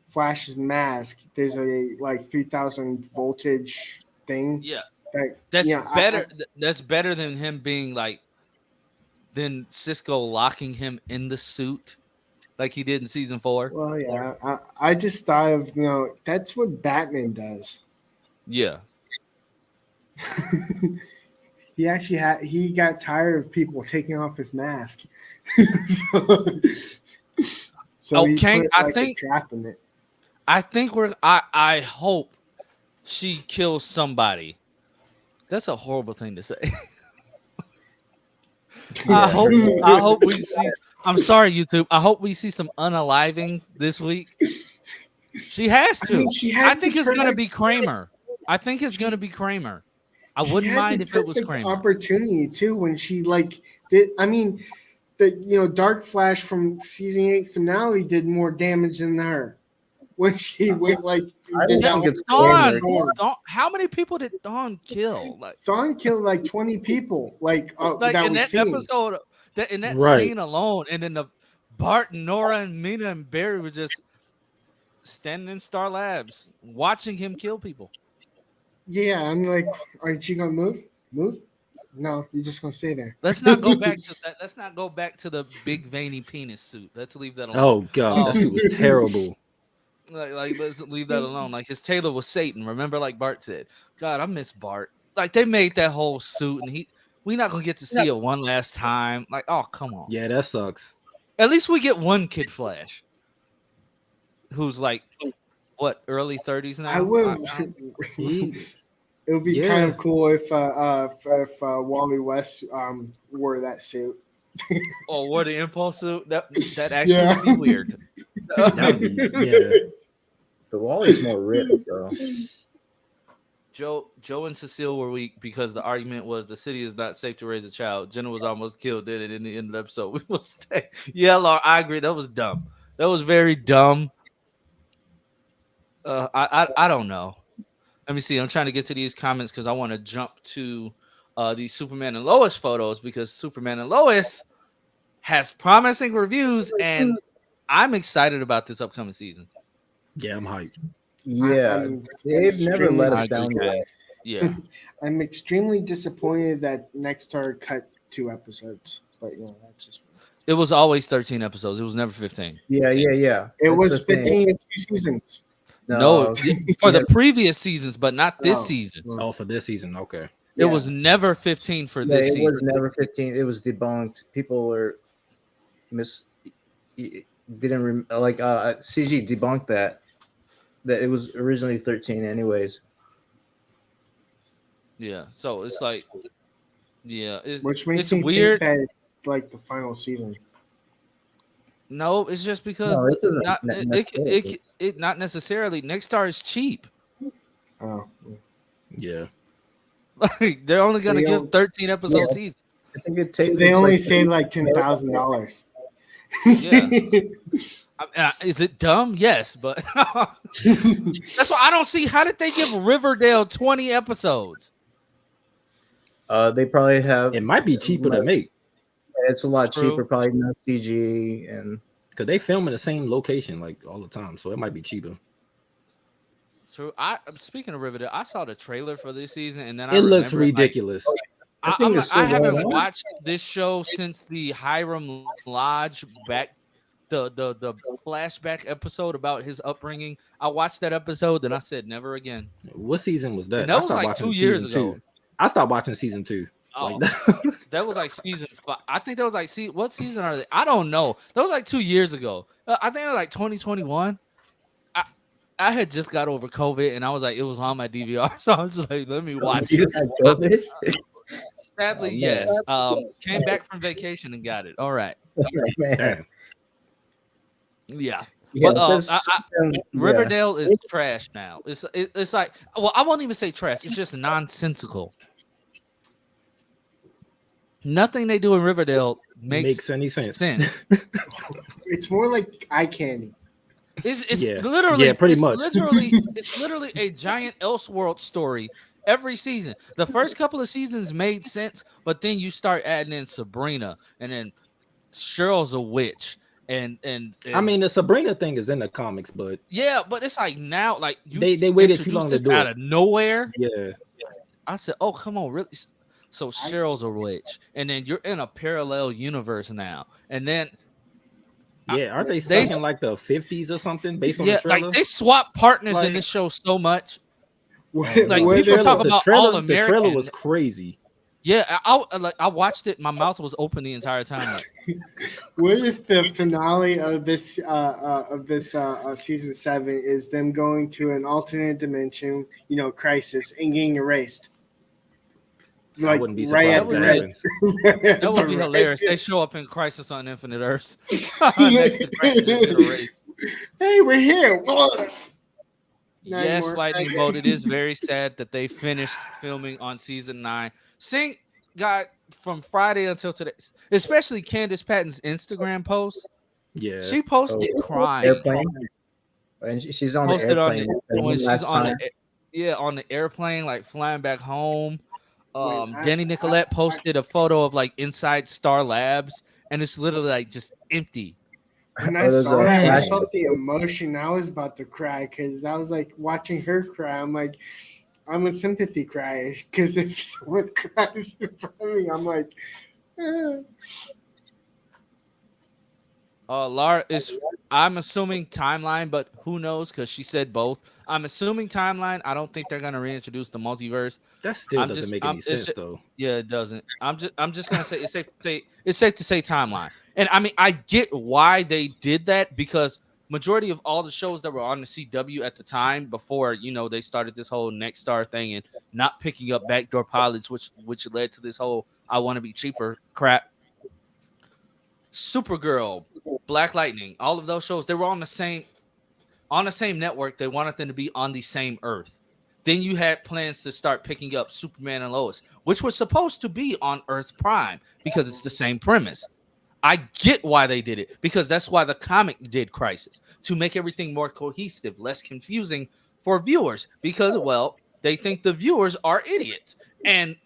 Flash's mask, there's a like 3,000 voltage thing. Yeah, that's better. That's better than him being like, than Cisco locking him in the suit, like he did in season 4. Well, yeah, I just thought of that's what Batman does. Yeah. He got tired of people taking off his mask. so he put, I think a trap in it. I hope she kills somebody. That's a horrible thing to say. I hope we see. I'm sorry, YouTube. I hope we see some unaliving this week. She has to. I think it's going to be Kramer. I wouldn't mind if it was Kramer. Opportunity too when she did. I mean, the Dark Flash from season 8 finale did more damage than her. When she went I don't think it's Dawn. How many people did Dawn kill? Dawn killed like 20 people. That in that episode, in that scene alone, and then Bart, Nora, and Mina and Barry were just standing in Star Labs watching him kill people. Yeah, I'm like, aren't you gonna move? Move? No, you're just gonna stay there. Let's not go back to that. Let's not go back to the big veiny penis suit. Let's leave that alone. Oh god, that suit was terrible. Like let's leave that alone. Like his tailor was Satan. Remember, like Bart said, God, I miss Bart. Like they made that whole suit, and we not gonna get to see it one last time. Like, oh come on. Yeah, that sucks. At least we get one Kid Flash, who's like what early 30s now. I would. It would be kind of cool if Wally West wore that suit. Or wore the impulse suit. That actually would be weird. The Wally's more ripped, bro. Joe and Cecile were weak because the argument was the city is not safe to raise a child. Jenna was almost killed in it in the end of the episode. We will stay. Yeah, Laura, I agree. That was dumb. That was very dumb. I don't know. Let me see. I'm trying to get to these comments because I want to jump to these Superman and Lois photos because Superman and Lois has promising reviews, and I'm excited about this upcoming season. Yeah, I'm hyped. Yeah, they've never let us down yet. Yeah, I'm extremely disappointed that Nexstar cut 2 episodes, but that's just. It was always 13 episodes. It was never 15. Yeah. It was 15 2 seasons. No, for the previous seasons, but not this season. Oh, for this season, okay. It was never 15 for this season. It was never 15. It was debunked. People were CG debunked that it was originally 13 anyways. Yeah, so it's like, which makes it's me weird think that it's like the final season. No, it's just because it not necessarily. Nexstar is cheap. Oh, yeah. Like they're only gonna give 13 episode seasons. I think it takes. So they only saved like $10,000. Yeah. Is it dumb? Yes, but that's why I don't see how did they give Riverdale 20 episodes. They probably have. It might be cheaper to make. It's a lot cheaper, probably not CG, and because they film in the same location like all the time, so it might be cheaper. True. Speaking of Riverdale, I saw the trailer for this season, and then it looks ridiculous. I haven't watched this show since the Hiram Lodge the flashback episode about his upbringing. I watched that episode, then I said never again. What season was that? And that was like 2 years ago. I stopped watching season 2. Oh, that was like season 5. I think that was like what season are they? I don't know. That was like 2 years ago. I think it was like 2021. I had just got over COVID and I was like, it was on my DVR, so I was just like, let me watch it. Sadly, yes. Came back from vacation and got it. All right. Yeah. But Riverdale is trash now. It's like, well, I won't even say trash. It's just nonsensical. Nothing they do in Riverdale makes any sense. It's more like eye candy. It's literally pretty much. It's literally a giant Elseworld story every season. The first couple of seasons made sense, but then you start adding in Sabrina, and then Cheryl's a witch, and I mean the Sabrina thing is in the comics, but but it's like now, like they waited too long to do it out of nowhere. Yeah, I said, oh come on, really? So Cheryl's a witch, and then you're in a parallel universe now, and then aren't they stuck in like the 50s or something based on the trailer? Like they swap partners in this show so much. Like people talk about All American. The trailer was crazy. Yeah, I watched it. My mouth was open the entire time. What if the finale of this season 7 is them going to an alternate dimension, crisis, and getting erased? I wouldn't be surprised if that happens. That would be hilarious. They show up in Crisis on Infinite Earths. Hey, we're here. Yes, Lightning Bolt. It is very sad that they finished filming on season 9. Seeing got from Friday until today, especially Candace Patton's Instagram post. Yeah, she posted crying. Airplane. And she's on the airplane. On the airplane, like flying back home. Denny Nicolette posted a photo of like inside Star Labs, and it's literally like just empty. When I saw that, I felt the emotion. I was about to cry because I was like watching her cry. I'm like, I'm a sympathy cry because if someone cries in front of me, I'm like, Laura is. I'm assuming timeline, but who knows? Because she said both. I'm assuming timeline. I don't think they're gonna reintroduce the multiverse. That still doesn't make any sense, though. Yeah, it doesn't. I'm just gonna say it's safe to say timeline. And I mean, I get why they did that because majority of all the shows that were on the CW at the time before they started this whole Next Star thing and not picking up backdoor pilots, which led to this whole I want to be cheaper crap. Supergirl, Black Lightning, all of those shows, they were on the same network. They wanted them to be on the same Earth. Then you had plans to start picking up Superman and Lois, which was supposed to be on Earth Prime because it's the same premise. I get why they did it because that's why the comic did Crisis, to make everything more cohesive, less confusing for viewers because, well, they think the viewers are idiots. And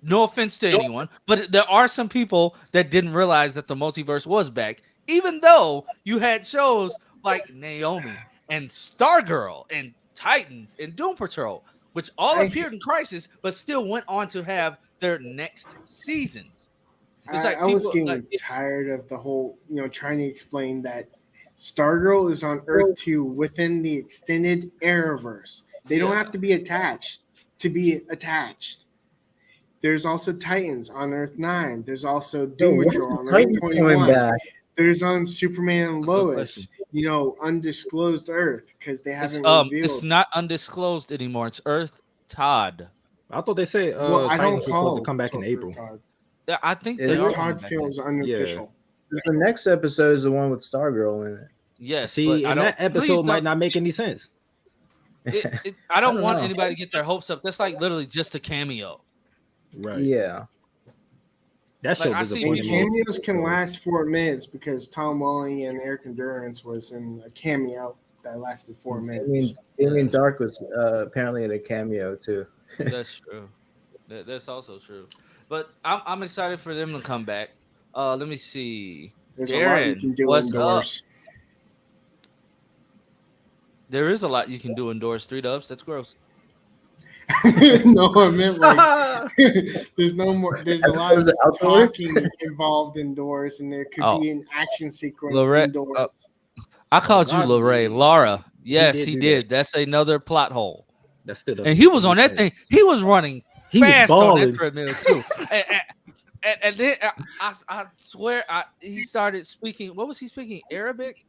no offense to anyone, but there are some people that didn't realize that the multiverse was back, even though you had shows like Naomi and Stargirl and Titans and Doom Patrol, which all appeared in Crisis, but still went on to have their next seasons. I was getting tired of the whole, trying to explain that Stargirl is on Earth 2 within the extended Arrowverse. They don't have to be attached to be attached. There's also Titans on Earth 9. There's also Doom Patrol on Earth 21. There's on Superman and Lois, undisclosed Earth because they haven't revealed. It's not undisclosed anymore. It's Earth Todd. I thought they said Titans was supposed to come back in April. Yeah, I think Todd feels unofficial. Yeah. The next episode is the one with Stargirl in it. Yes. See, and that episode might not make any sense. I don't want anybody to get their hopes up. That's like literally just a cameo. Right. Yeah. That's so disappointing. Cameos can last 4 minutes because Tom Welling and Eric Endurance was in a cameo that lasted 4 minutes. Damien Dark was apparently in a cameo too. That's true. That's also true. But I'm excited for them to come back. Let me see. There's a lot you can do indoors. There is a lot you can do indoors. 3 Dubs. That's gross. No, I meant like there's no more. There's a lot of talking involved indoors, and there could be an action sequence indoors. I called you Laura. Yes, he did. That's another plot hole. That's still. And he was on that thing. He was running fast on that treadmill too. and then I swear he started speaking. What was he speaking? Arabic.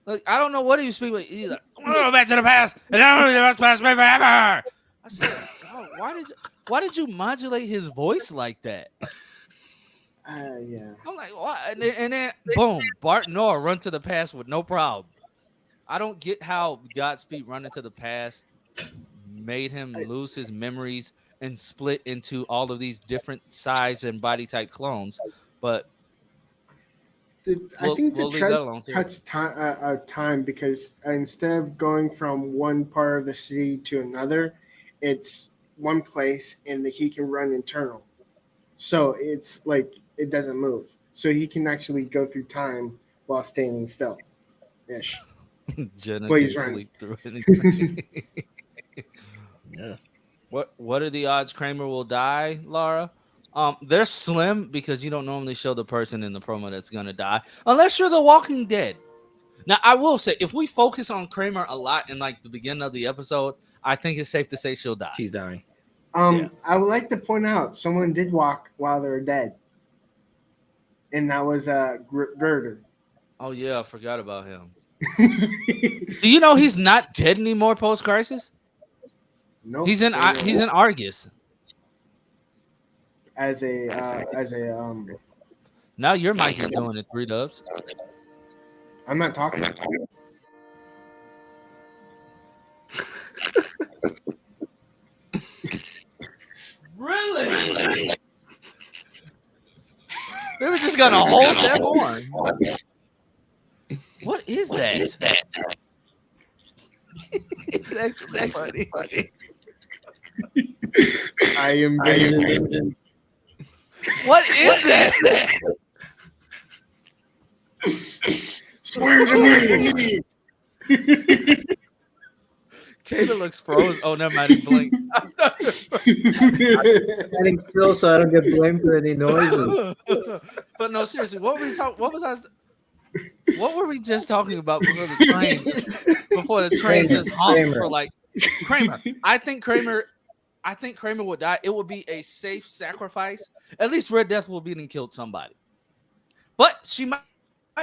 Like, I don't know what he was speaking. He's like, I'm going back to the past, and I don't know what's past me forever. I said, oh, why did you modulate his voice like that? Yeah. I'm like, what? And then boom, Bart Noah run to the past with no problem. I don't get how Godspeed running to the past made him lose his memories and split into all of these different size and body type clones, but. I think the trend cuts time because instead of going from one part of the city to another, it's one place and he can run internal. So it's like it doesn't move. So he can actually go through time while standing still. Ish. Jenna can sleep through anything. Yeah. What are the odds Kramer will die, Laura? They're slim because you don't normally show the person in the promo that's gonna die unless you're The Walking Dead. Now, I will say, if we focus on Kramer a lot in like the beginning of the episode, I think it's safe to say she'll die. She's dying. I would like to point out someone did walk while they were dead, and that was Girder. Oh yeah, I forgot about him. Do you know he's not dead anymore post Crisis? No, he's in Argus. As a Now your mic is doing it, 3 Dubs. I'm not talking. Really? They were just gonna hold that horn. What is that? It's actually funny. I am vengeance. What is that? Swear to me. Kayla looks frozen. Oh, never mind. He blinked. I'm standing still so I don't get blamed for any noises. But no, seriously, what were we talking? What were we just talking about before the train? Before the train just honked for like Kramer. I think Kramer would die. It would be a safe sacrifice. At least Red Death will be and killed somebody. But she might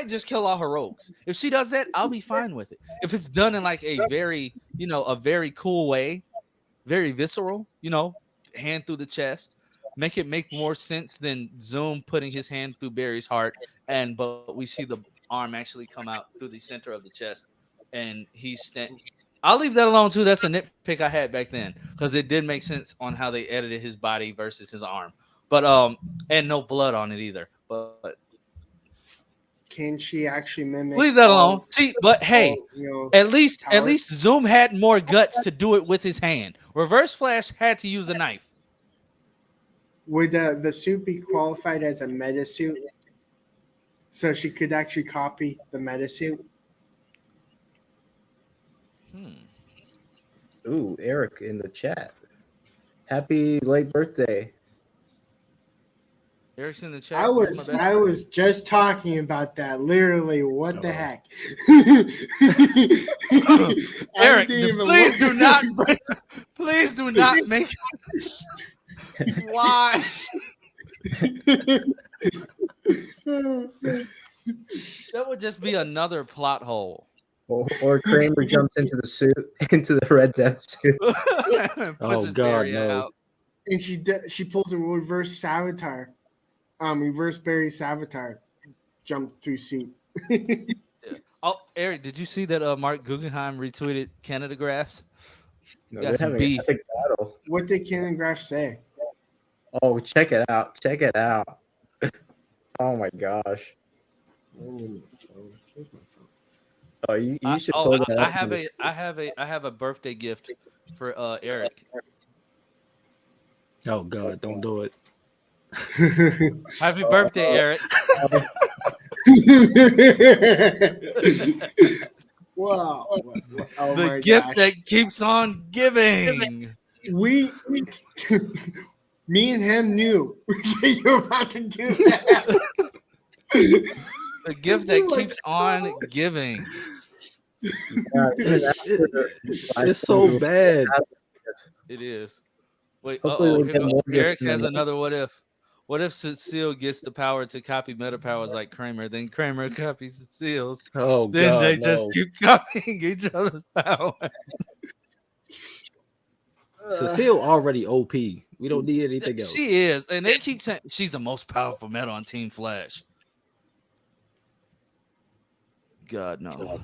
just kill all her rogues. If she does that, I'll be fine with it. If it's done in like a very, a very cool way, very visceral, hand through the chest, make it make more sense than Zoom putting his hand through Barry's heart, but we see the arm actually come out through the center of the chest, and I'll leave that alone too. That's a nitpick I had back then because it did make sense on how they edited his body versus his arm, but and no blood on it either. But can she actually mimic? Leave that alone. See, but hey, at least Zoom had more guts to do it with his hand. Reverse Flash had to use a knife. Would the suit be qualified as a meta suit? So she could actually copy the meta suit? Ooh, Eric in the chat. Happy late birthday. Eric's in the chat. I was just talking about that. Literally, what the heck? Eric, please do not make why? That would just be another plot hole. Or Kramer jumps into the suit, into the Red Death suit. Oh God, no! Out. And she pulls a reverse Savitar, reverse Barry Savitar, jump through suit. Yeah. Oh, Eric, did you see that Mark Guggenheim retweeted Canada Graphs? No, they're having an epic battle. What did Canada Graphs say? Oh, check it out! Check it out! Oh my gosh! Oh, you should pull that up. I have a birthday gift for Eric. Oh God, don't do it. Happy birthday, Eric. Wow. Oh the gift that keeps on giving. Me and him knew that you were about to do that. The gift that keeps on giving. It's so bad. It is. Wait, we'll Eric has another what if. What if Cecile gets the power to copy meta powers like Kramer? Then Kramer copies Cecile's. Oh, then God, they no. just keep copying each other's power. Cecile already OP. We don't need anything else. She is, and they keep saying she's the most powerful meta on Team Flash. God no.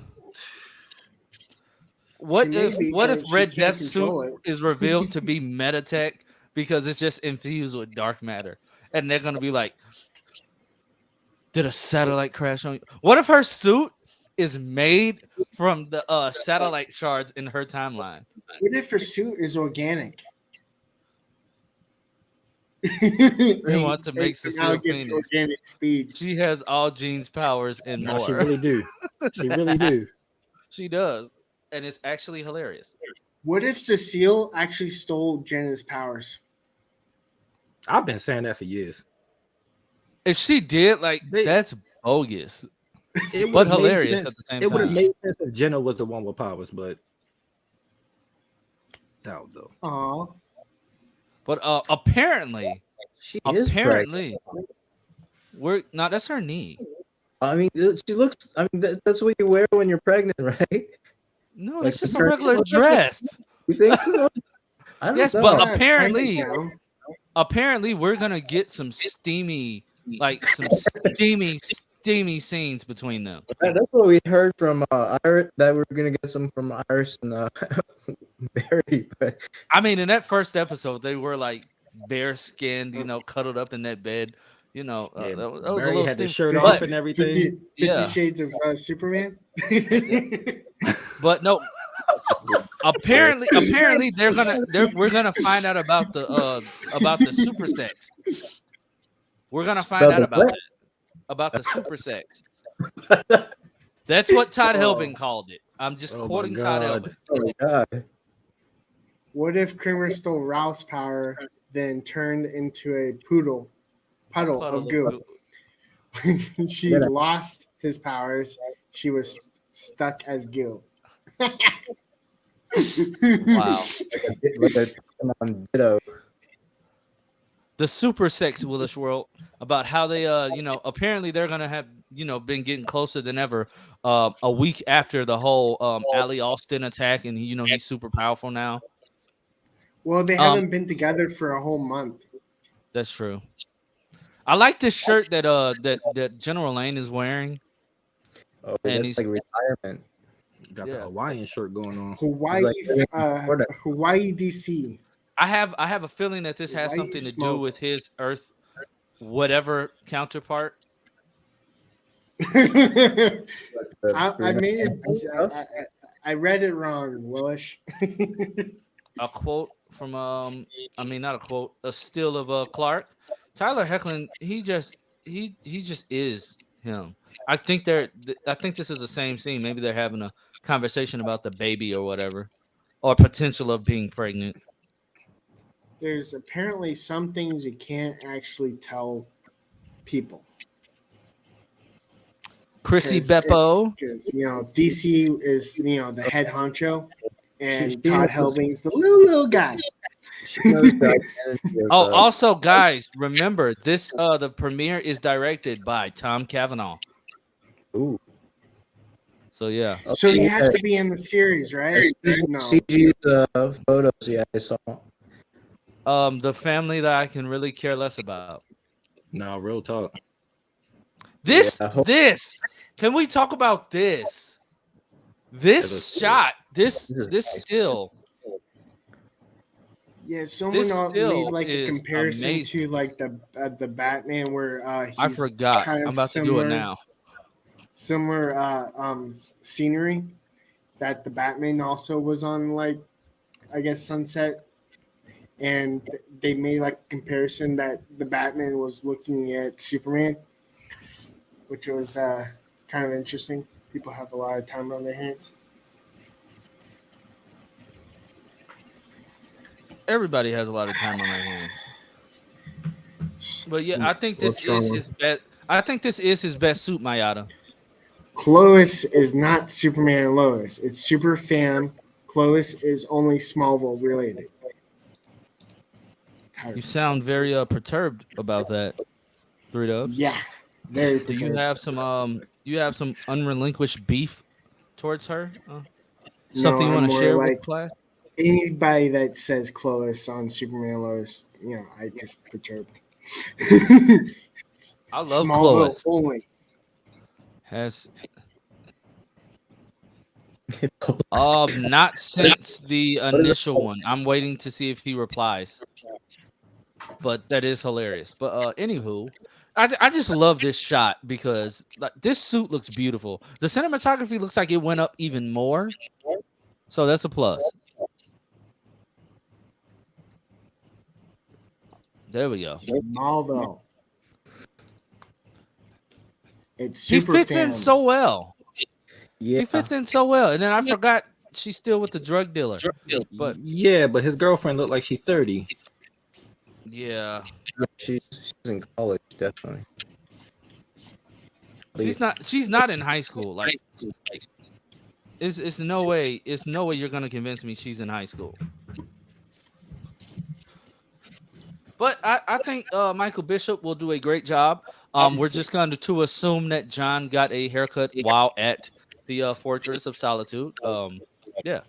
What if Red Death suit is revealed to be meta tech because it's just infused with dark matter, and they're gonna be like, "Did a satellite crash on you?" What if her suit is made from the satellite shards in her timeline? What if her suit is organic? They want to make Cecile Phoenix. Organic speed. She has all Jean's powers and more. She really do. She really do. She does, and it's actually hilarious. What if Cecile actually stole Jenna's powers? I've been saying that for years. If she did, that's bogus. But hilarious at the same time. It would have made sense if Jenna was the one with powers, but no, though. Aww. But apparently, that's her knee. I mean, she looks. I mean, that's what you wear when you're pregnant, right? No, it's just a regular dress. You think so? I don't know. But apparently, we're gonna get some steamy scenes between them. That's what we heard from Iris. That we're gonna get some from Iris and Barry. But I mean, in that first episode, they were like bare skinned, cuddled up in that bed. That was a little had the steamy. shirt off and everything. 50 Shades of Superman. But no. Apparently, we're gonna find out about the super sex. We're gonna find out about the super sex. That's what Todd Helbing called it. I'm just quoting Todd Helbing. Oh my God. What if Kramer stole Ralph's power, then turned into a puddle of goo? She lost his powers. She was stuck as goo. Wow. Like a ditto. The super sex Willis world about how they apparently they're gonna have been getting closer than ever a week after the whole Ali Austin attack, and he's super powerful now. Well, they haven't been together for a whole month. That's true. I like this shirt that General Lane is wearing. Oh, and he's like retirement. Got the Hawaiian shirt going on. Hawaii DC. I have a feeling that this has something to do with his Earth whatever counterpart. I made it. I read it wrong, Willis. A quote from not a quote, a still of Clark. Tyler Hoechlin, he just is him. I think this is the same scene. Maybe they're having a conversation about the baby or whatever, or potential of being pregnant. There's apparently some things you can't actually tell people. Chrissy Beppo, because DC is the head honcho, and Todd Helbing's the little guy. Oh, also, guys, remember this: the premiere is directed by Tom Cavanaugh. Ooh. So yeah. So he has to be in the series, right? No. CG photos, yeah, I saw. The family that I can really care less about. No, real talk. This. Can we talk about this? This shot. This still. Yeah, someone made like a comparison amazing. To like the Batman where he's I forgot. I'm about to do it now. Similar scenery that the Batman also was on, like I guess sunset, and they made like a comparison that the Batman was looking at Superman, which was kind of interesting. People have a lot of time on their hands. Everybody has a lot of time on their hands. But yeah, I think this is his best. I think this is his best suit, Mayada. Clois is not Superman and Lois. It's Super Fam. Clois is only Smallville related. You sound very perturbed about that, 3Dubs. Yeah, very. Do you have some unrelinquished beef towards her? Something you want to share with class? Anybody that says Clois on Superman and Lois, I just perturbed. I love Clois. Only. Not since the initial one. I'm waiting to see if he replies. But that is hilarious. But anywho, I just love this shot because this suit looks beautiful. The cinematography looks like it went up even more. So that's a plus. There we go. Smallville. It's he fits in so well. Yeah, he fits in so well. And then I forgot she's still with the drug dealer. But but his girlfriend looked like she's 30. Yeah, she's in college, definitely. She's not in high school. Like, it's no way you're gonna convince me she's in high school. But I think Michael Bishop will do a great job. We're just going to assume that John got a haircut while at the Fortress of Solitude. Yeah.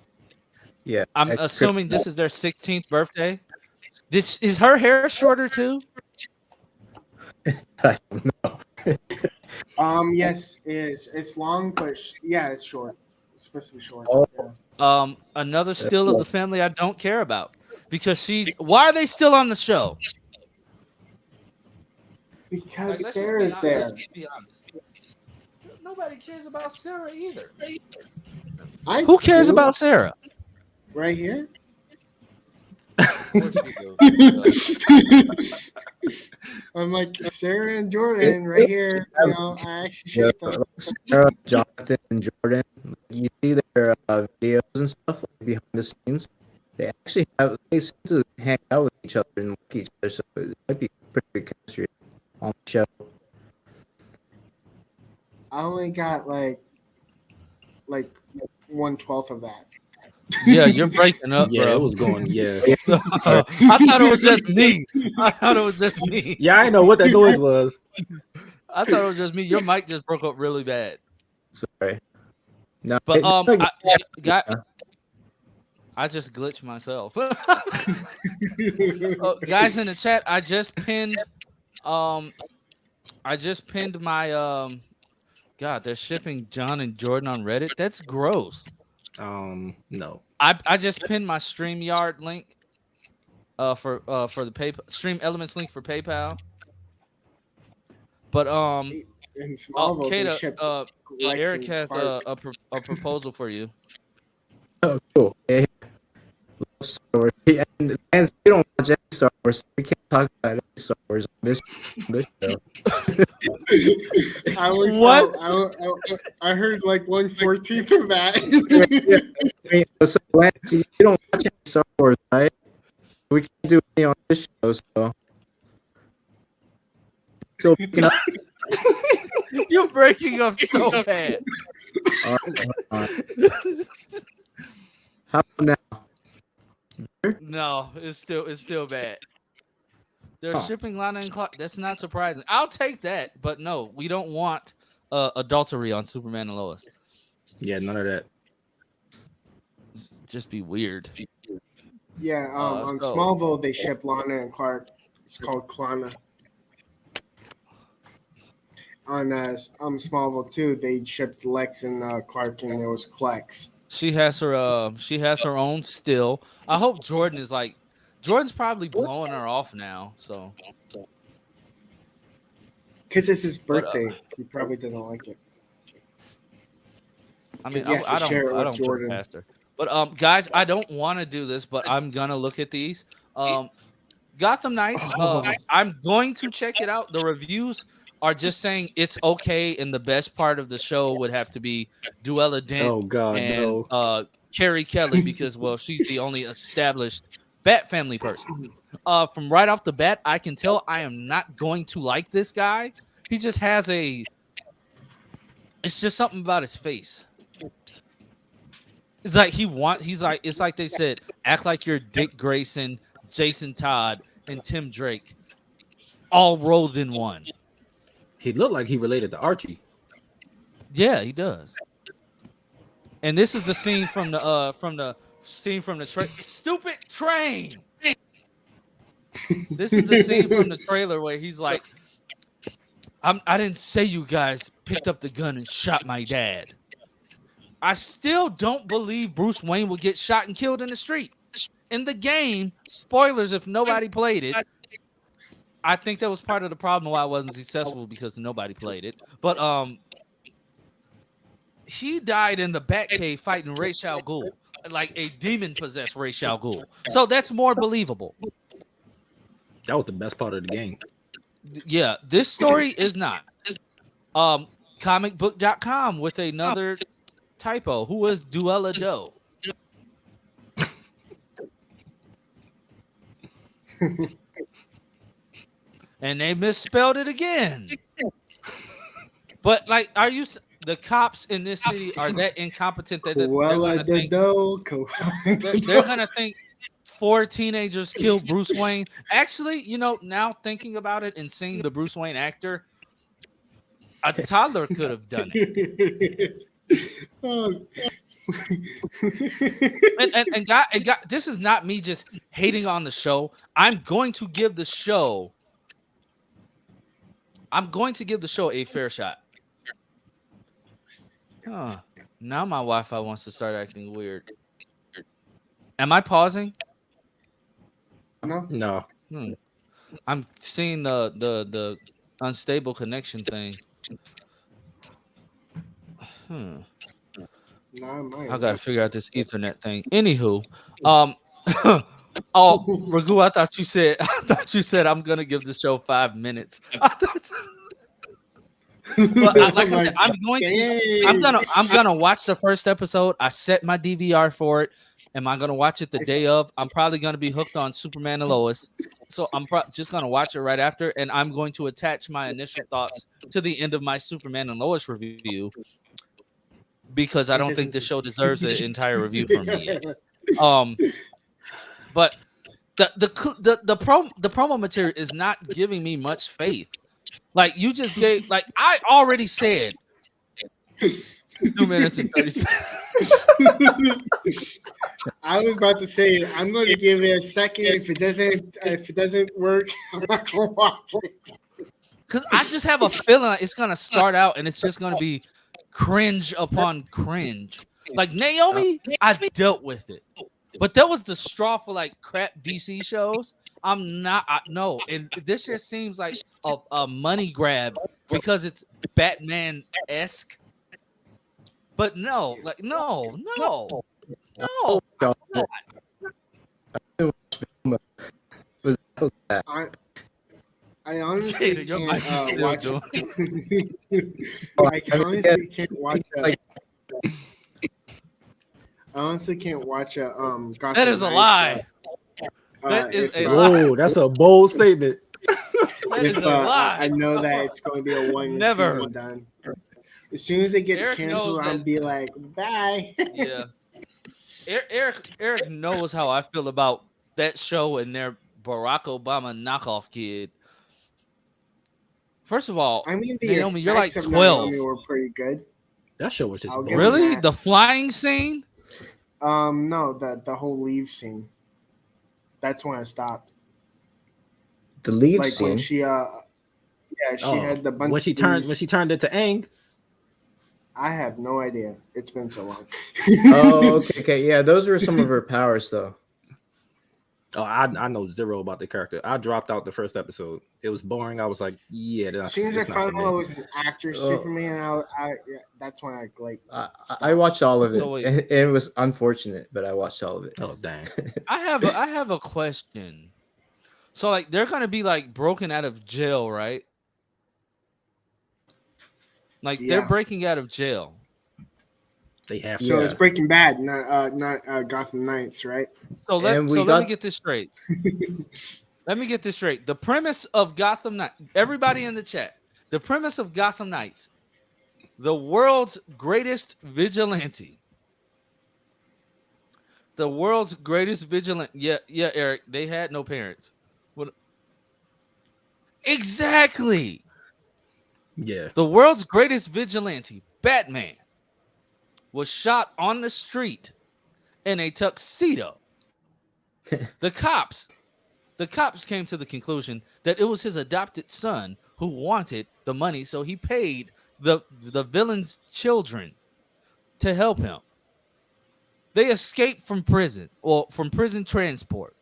I'm assuming this is their 16th birthday. Is her hair shorter too? I don't know. Yes, it is. It's long, but it's short. It's supposed to be short. Oh. Yeah. Another still of the family I don't care about. Because why are they still on the show? Because Sarah's there. Nobody cares about Sarah either. Who cares about Sarah? Right here. I'm like Sarah and Jordan right here. I actually shaped them. Sarah, Jonathan, and Jordan. You see their videos and stuff behind the scenes. they seem to hang out with each other and like each other, so it might be pretty good chemistry on the show. I only got like 1/12 of that. Yeah, you're breaking up, Yeah, bro. it was going. Yeah, I thought it was just me. yeah. I know what that noise was. I thought it was just me. Your mic just broke up really bad. Sorry. No, But yeah. I just glitched myself. Guys in the chat, I just pinned my God, they're shipping John and Jordan on Reddit. That's gross. No. I just pinned my StreamYard link for the PayPal Stream Elements link for PayPal. But in Smallville, they Kata, shipped Eric Lex and has Clark. a proposal for you. Oh, cool. Yeah. Love Star Wars. And we don't watch any Star Wars. So we can't talk about any Star Wars on this show. I heard like 1/14 of that. I mean, so Lance, you don't watch any Star Wars, right? We can't do any on this show, so picking up. You're breaking up so bad. All right. How about now? No, it's still bad. They're shipping Lana and Clark. That's not surprising. I'll take that, but no, we don't want adultery on Superman and Lois. Yeah, none of that. Just be weird. Yeah, on Smallville they ship Lana and Clark. It's called Klana. On Smallville 2, they shipped Lex and Clark, and it was Plex. She has her own still. I hope Jordan's probably blowing her off now. So because it's his birthday, he probably doesn't like it. I mean, I don't Jordan. Past her. But guys, I don't want to do this, but I'm gonna look at these. Gotham Knights. I'm going to check it out. The reviews are just saying it's okay, and the best part of the show would have to be Duella Dent and Carrie Kelly because, well, she's the only established Bat Family person. From right off the bat, I can tell I am not going to like this guy. He just has it's just something about his face. It's like it's like they said, act like you're Dick Grayson, Jason Todd, and Tim Drake, all rolled in one. He looked like he related to Archie. Yeah, he does. And this is the scene from the stupid train. This is the scene from the trailer where he's like, I didn't say you guys picked up the gun and shot my dad. I still don't believe Bruce Wayne will get shot and killed in the street. In the game, spoilers if nobody played it, I think that was part of the problem why it wasn't successful because nobody played it. But he died in the Batcave fighting Ra's al Ghul, like a demon-possessed Ra's al Ghul. So that's more believable. That was the best part of the game. Yeah, this story is not. Comicbook.com with another typo. Who is Duella Doe? And they misspelled it again. But like, are you the cops in this city are that incompetent that they're gonna think 4 teenagers killed Bruce Wayne? Actually, now thinking about it and seeing the Bruce Wayne actor, a toddler could have done it. and God, this is not me just hating on the show. I'm going to give the show a fair shot. Now my Wi-Fi wants to start acting weird. Am I pausing? No. I'm seeing the unstable connection thing. I gotta figure out this Ethernet thing. Anywho, Ragu, I thought you said I'm gonna give the show 5 minutes. But I'm gonna watch the first episode. I set my DVR for it. Am I gonna watch it the day of? I'm probably gonna be hooked on Superman and Lois, so I'm just gonna watch it right after, and I'm going to attach my initial thoughts to the end of my Superman and Lois review because I don't think the show deserves an entire review from me yet. But the promo material is not giving me much faith. Like you just gave, like I already said, 2 minutes and 30 seconds. I was about to say I'm going to give it a second. If it doesn't work, I'm not going to watch it. Because I just have a feeling like it's going to start out and it's just going to be cringe upon cringe. Like Naomi, I dealt with it, but that was the straw for like crap DC shows. No, and this just seems like a money grab because it's Batman-esque. But no. I honestly can't watch. I honestly can't watch. I honestly can't watch a Gotham That is a lie. That is a lie. Whoa, that's a bold statement. That is a lie. I know that it's going to be a one season done. As soon as it gets canceled, I'll be like, bye. Yeah. Eric knows how I feel about that show and their Barack Obama knockoff kid. First of all, I mean, Naomi, you're like 12. Naomi were pretty good. That show was just really the flying scene. No, the whole leave scene. That's when I stopped. The leave like scene. When she had the bunch. When she turned into Aang. I have no idea. It's been so long. Oh, okay. Yeah, those were some of her powers, though. Oh, I know zero about the character. I dropped out the first episode. It was boring. I was like, yeah. As soon as I found out it was an actor, Superman, that's when I watched all of it. So it was unfortunate, but I watched all of it. Oh, dang. I have a question. So, like, they're gonna be like broken out of jail, right? Like they're breaking out of jail. They have to. So it's Breaking Bad, not Gotham Knights, right? So let me get this straight. Let me get this straight. The premise of Gotham Knights, everybody in the chat, the premise of Gotham Knights, the world's greatest vigilante. The world's greatest vigilante. Yeah, Eric, they had no parents. What? Exactly. Yeah. The world's greatest vigilante, Batman, was shot on the street in a tuxedo. The cops came to the conclusion that it was his adopted son who wanted the money, so he paid the villain's children to help him. They escaped from prison or from prison transport.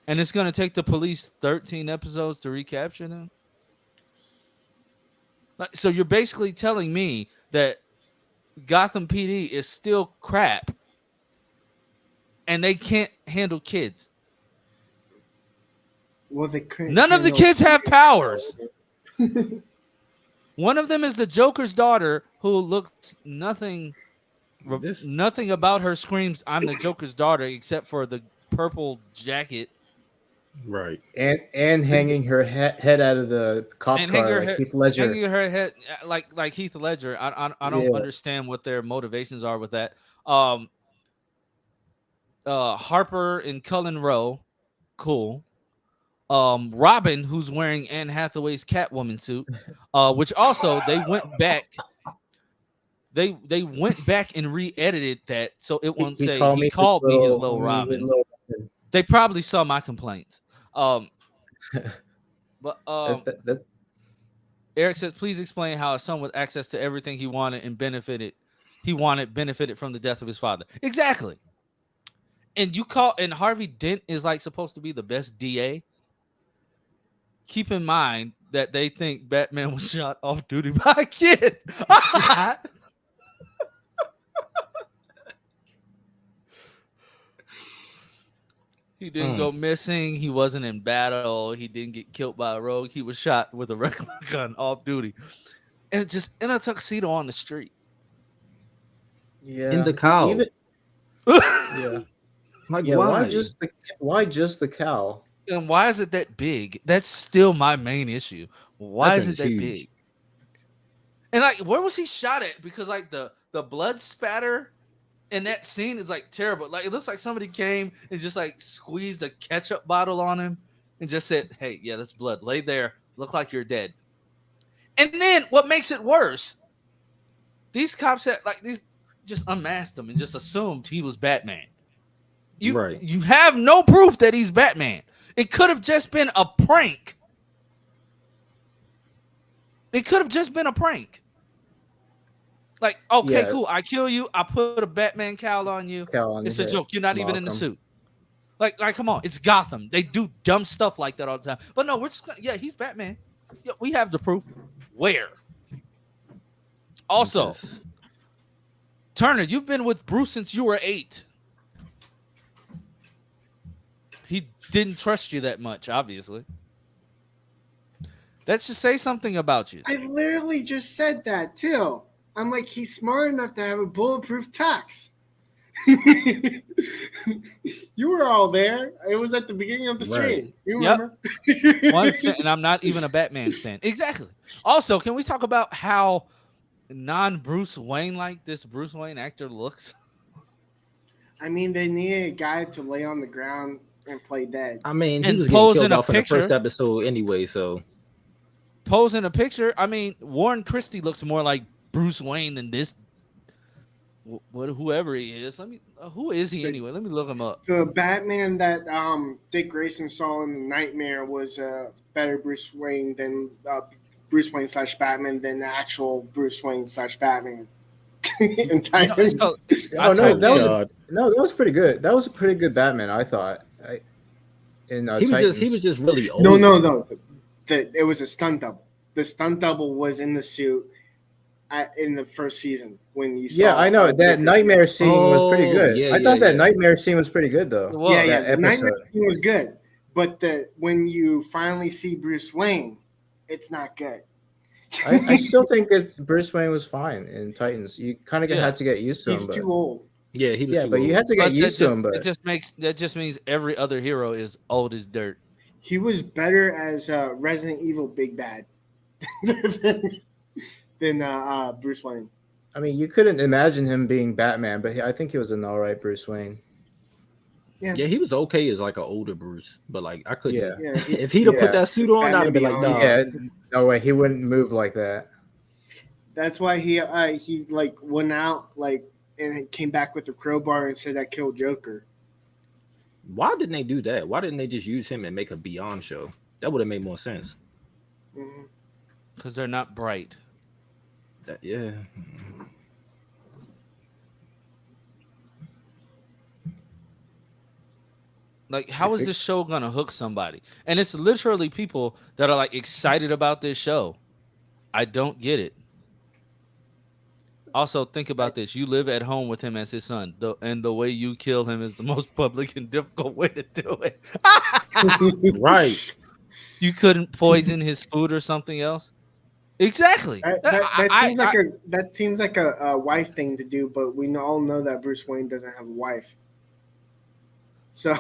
And it's going to take the police 13 episodes to recapture them. So you're basically telling me that Gotham PD is still crap and they can't handle kids. Well, they couldn't. None of the kids have powers. One of them is the Joker's daughter who looks nothing about her screams, "I'm the Joker's daughter," except for the purple jacket. Right. And hanging her head out of the cop car like Heath Ledger. Hanging her head like Heath Ledger. I don't understand what their motivations are with that. Harper and Cullen Rowe, cool. Robin, who's wearing Anne Hathaway's Catwoman suit, which also they went back. They went back and re-edited that so it won't say he called me his little Robin. They probably saw my complaints. Eric says, please explain how a son with access to everything he wanted and benefited from the death of his father. Exactly. And Harvey Dent is like supposed to be the best DA. Keep in mind that they think Batman was shot off duty by a kid. He didn't go missing. He wasn't in battle. He didn't get killed by a rogue. He was shot with a regular gun off duty, and just in a tuxedo on the street. Yeah, in the cow. Yeah, like why just the cow? And why is it that big? That's still my main issue. Why is it that big? And like, where was he shot at? Because like the blood spatter in that scene is like terrible. Like, it looks like somebody came and just like squeezed a ketchup bottle on him and just said, "Hey, yeah, that's blood. Lay there. Look like you're dead." And then what makes it worse? These cops had like these just unmasked him and just assumed he was Batman. You have no proof that he's Batman. It could have just been a prank. It could have just been a prank. Like, okay, cool. I kill you. I put a Batman cowl on you. It's a joke. You're not even in the suit. Like, come on. It's Gotham. They do dumb stuff like that all the time. But no, we're just he's Batman. Yeah, we have the proof. Where? Also, Turner, you've been with Bruce since you were 8. He didn't trust you that much, obviously. That should say something about you. I literally just said that too. I'm like, he's smart enough to have a bulletproof tux. You were all there. It was at the beginning of the stream. You remember? And I'm not even a Batman fan. Exactly. Also, can we talk about how non-Bruce Wayne like this Bruce Wayne actor looks? I mean, they needed a guy to lay on the ground and play dead. I mean, he was getting killed off in the first episode anyway, so. Pose in a picture. I mean, Warren Christie looks more like Bruce Wayne than this. Whoever he is. Who is he anyway? Let me look him up. The Batman that Dick Grayson saw in the Nightmare was better Bruce Wayne than Bruce Wayne / Batman than the actual Bruce Wayne / Batman. That was pretty good. That was a pretty good Batman, I thought. He was just really old. No. It was a stunt double. The stunt double was in the suit in the first season when you saw. Yeah, I know that nightmare scene was pretty good. I thought that nightmare scene was pretty good though. Well, the nightmare scene was good, but when you finally see Bruce Wayne, it's not good. I still think that Bruce Wayne was fine in Titans. You kind of had to get used to him. He's too old. Yeah, he was. Yeah, but you had to get used to him. But that just means every other hero is old as dirt. He was better as Resident Evil Big Bad than Bruce Wayne. I mean, you couldn't imagine him being Batman, but I think he was an all right Bruce Wayne. Yeah, he was okay as like an older Bruce, but like I couldn't. Yeah. If he'd have put that suit on, I'd have been like, no. Yeah, no way, he wouldn't move like that. That's why he like went out and came back with a crowbar and said, "I killed Joker." Why didn't they do that? Why didn't they just use him and make a Beyond show? That would have made more sense. Because they're not bright. Yeah. Like, how is this show gonna hook somebody? And it's literally people that are like excited about this show. I don't get it. Also, think about this. You live at home with him as his son, and the way you kill him is the most public and difficult way to do it. Right. You couldn't poison his food or something else? Exactly. That seems like a wife thing to do, but we all know that Bruce Wayne doesn't have a wife. So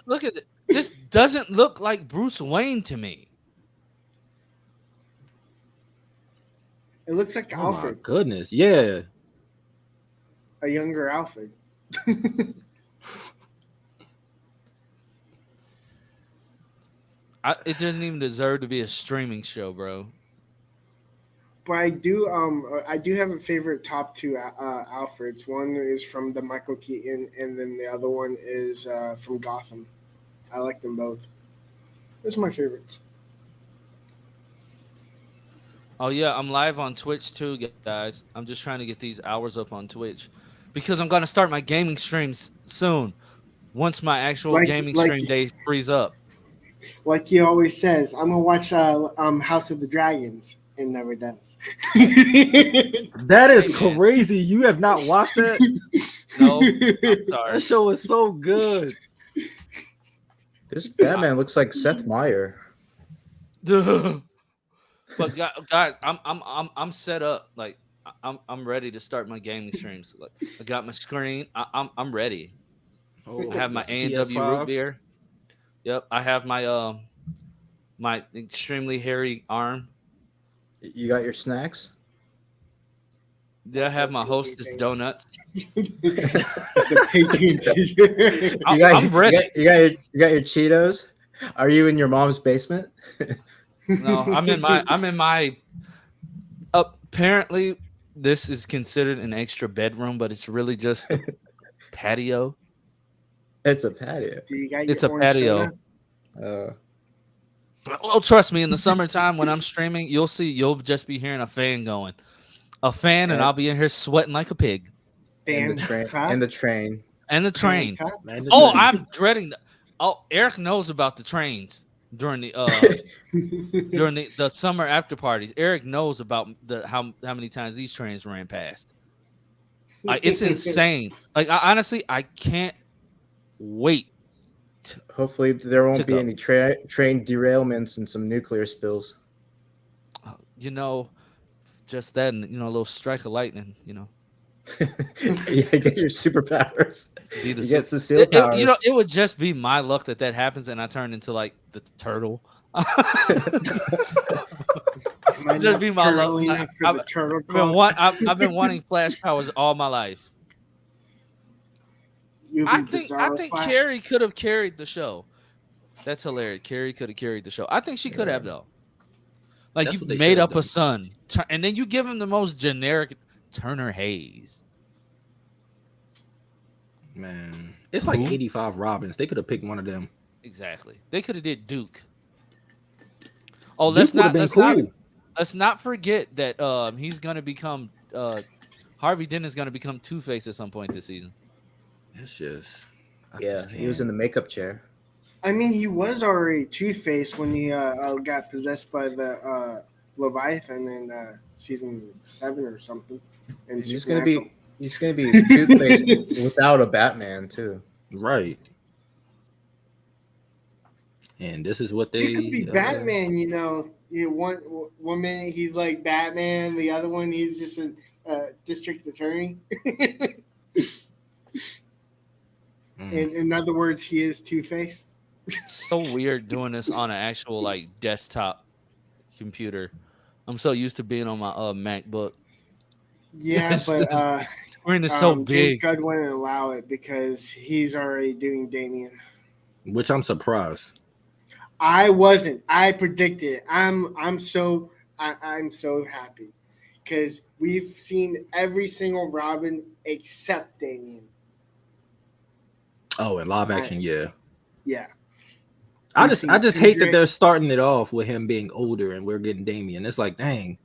look at it. This doesn't look like Bruce Wayne to me. It looks like Alfred. My goodness, yeah. A younger Alfred. It doesn't even deserve to be a streaming show, bro. But I do have a favorite top two Alfreds. One is from the Michael Keaton, and then the other one is from Gotham. I like them both. Those are my favorites. Oh yeah, I'm live on Twitch too, guys. I'm just trying to get these hours up on Twitch because I'm gonna start my gaming streams soon. Once my actual gaming stream day frees up. Like he always says, I'm gonna watch House of the Dragons. It never does. That is crazy. You have not watched that? No, I'm sorry. That show is so good. This Batman looks like Seth Meyer. But guys, I'm set up. Like I'm ready to start my gaming streams. Like I got my screen. I'm ready. Oh, I have my A&W PS5. root beer. Yep, I have my my extremely hairy arm. You got your snacks? Did I have my Hostess donuts? I'm ready. You got your Cheetos? Are you in your mom's basement? No, I'm in my. Apparently, this is considered an extra bedroom, but it's really just a patio. It's a patio. It's a patio. Well, trust me, in the summertime when I'm streaming, you'll just be hearing a fan going. A fan, and I'll be in here sweating like a pig. And the train. Oh, I'm dreading that. Oh, Eric knows about the trains during the during the summer after parties. Eric knows about how many times these trains ran past. It's insane. Like honestly, I can't wait. Hopefully, there won't be any train derailments and some nuclear spills. Just that, and a little strike of lightning. Yeah, get your superpowers. You get Cecile powers. It would just be my luck that happens, and I turn into like the turtle. Just be my luck. I've been wanting flash powers all my life. I think Carrie could have carried the show. That's hilarious. Carrie could have carried the show. I think she could have though. Like you made up a son, and then you give him the most generic Turner Hayes. Man, it's like 85 Robins. They could have picked one of them. Exactly. They could have did Duke. Oh, let's not forget that he's gonna become Harvey Dent is gonna become Two-Face at some point this season. It's just he was in the makeup chair. I mean, he was already Two-Face when he got possessed by the Leviathan in season 7 or something. And he's gonna be Two-Face without a Batman too. Right. And this is what they could be Batman. One minute he's like Batman, the other one he's just a district attorney. In other words, he is Two-Face. It's so weird doing this on an actual like desktop computer. I'm so used to being on my MacBook. Yeah, but screen is so big. James Gunn wouldn't allow it because he's already doing Damian. Which I'm surprised. I wasn't. I predicted it. I'm so happy because we've seen every single Robin except Damian. Oh, in live action, yeah. Yeah. I just hate that they're starting it off with him being older and we're getting Damian. It's like, dang,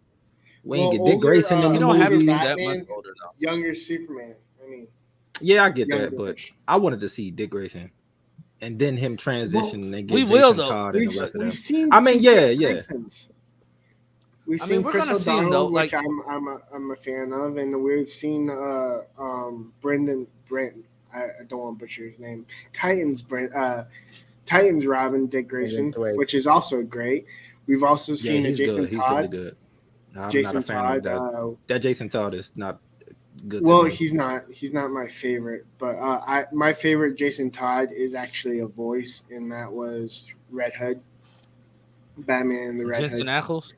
we ain't get Dick Grayson in the movie. That much older now. Younger Superman. I mean, yeah, I get that, but I wanted to see Dick Grayson and then him transition and get Jason Todd and the rest of them. Seen I mean, yeah. We've seen Chris O'Donnell, which I'm a fan of, and we've seen Brendan Brent. I don't want to butcher his name. Titans Robin, Dick Grayson, which is also great. We've also seen Jason Todd. He's really good. No, I'm not a fan of that. That Jason Todd is not good. Well, he's not my favorite, but my favorite Jason Todd is actually a voice, and that was Red Hood, Batman and the Red Jensen Hood. Ackles.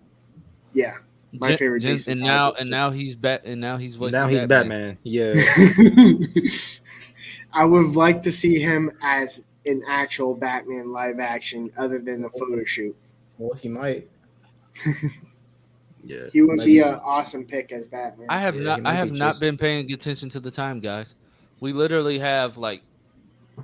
Yeah, my favorite Jason. And now he's voicing. Now he's Batman. Yeah. I would like to see him as an actual Batman live action, other than a photo shoot. Well, he might. Yeah, he would be an awesome pick as Batman. I have not been paying attention to the time, guys. We literally have like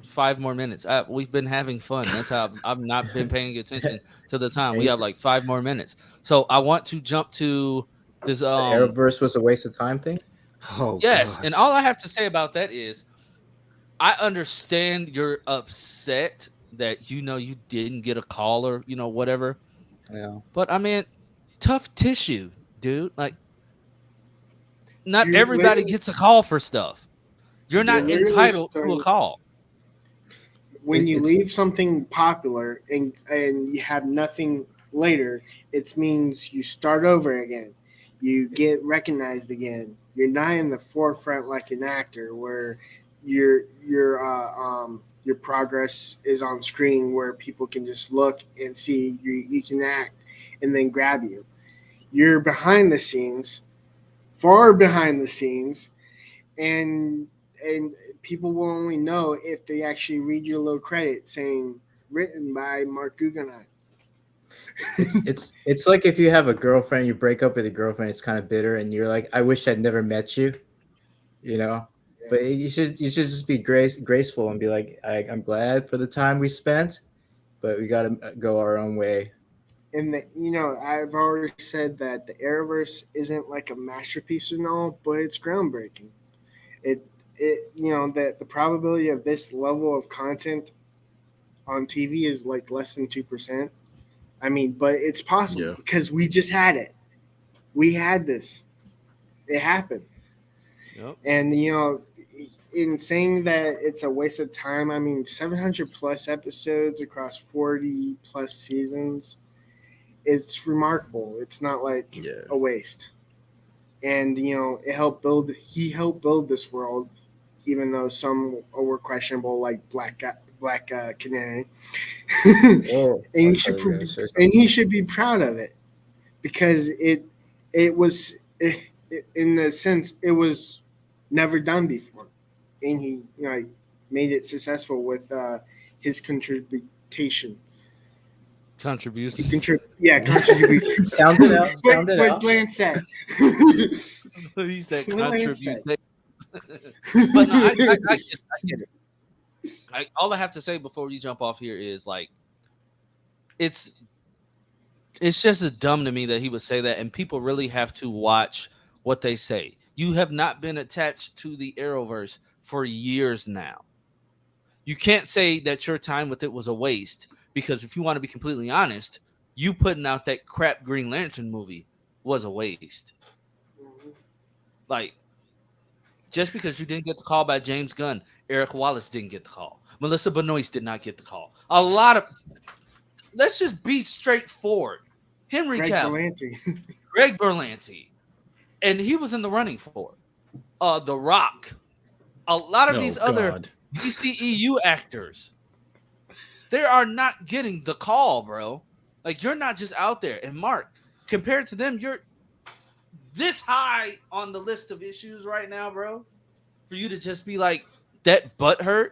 5 more minutes. We've been having fun. That's how I've not been paying attention to the time. We have like 5 more minutes. So I want to jump to this. The Arrowverse was a waste of time thing. Oh yes, gosh. And all I have to say about that is, I understand you're upset that you didn't get a call or whatever. Yeah. But I mean, tough tissue, dude. Like, not everybody gets a call for stuff. You're not entitled to a call. when you leave something popular and you have nothing later, it means you start over again. You get recognized again. You're not in the forefront like an actor where your progress is on screen where people can just look and see you can act and then grab you. You're behind the scenes, far behind the scenes, and people will only know if they actually read your little credit saying written by Mark Guggenheim. It's like if you have a girlfriend, you break up with a girlfriend, it's kind of bitter, and you're like, I wish I'd never met you, you know. Yeah. But you should just be graceful and be like, I'm glad for the time we spent, but we got to go our own way. And I've already said that the Arrowverse isn't like a masterpiece and all, but it's groundbreaking. It that the probability of this level of content on TV is like less than 2%. I mean, but it's possible because we just had it. We had this. It happened. Yep. And in saying that it's a waste of time, I mean, 700 plus episodes across 40 plus seasons. It's remarkable. It's not like a waste. And it helped build. He helped build this world, even though some were questionable, like Black Canary. And he should be proud of it because it was in a sense it was never done before, and he made it successful with his contribution. Contribution. Contribution. Sound it out. Sound it out. What Lance said. He said contribution. But no, I get it. All I have to say before we jump off here is like, it's just dumb to me that he would say that, and people really have to watch what they say. You have not been attached to the Arrowverse for years now. You can't say that your time with it was a waste, because if you want to be completely honest, you putting out that crap Green Lantern movie was a waste. Like, just because you didn't get the call by James Gunn, Eric Wallace didn't get the call. Melissa Benoist did not get the call. Let's just be straightforward. Henry Cavill, Greg Berlanti, and he was in the running for The Rock. A lot of these other DCEU actors, they are not getting the call, bro. Like, you're not just out there. And Mark, compared to them, you're this high on the list of issues right now, bro. For you to just be like that butthurt,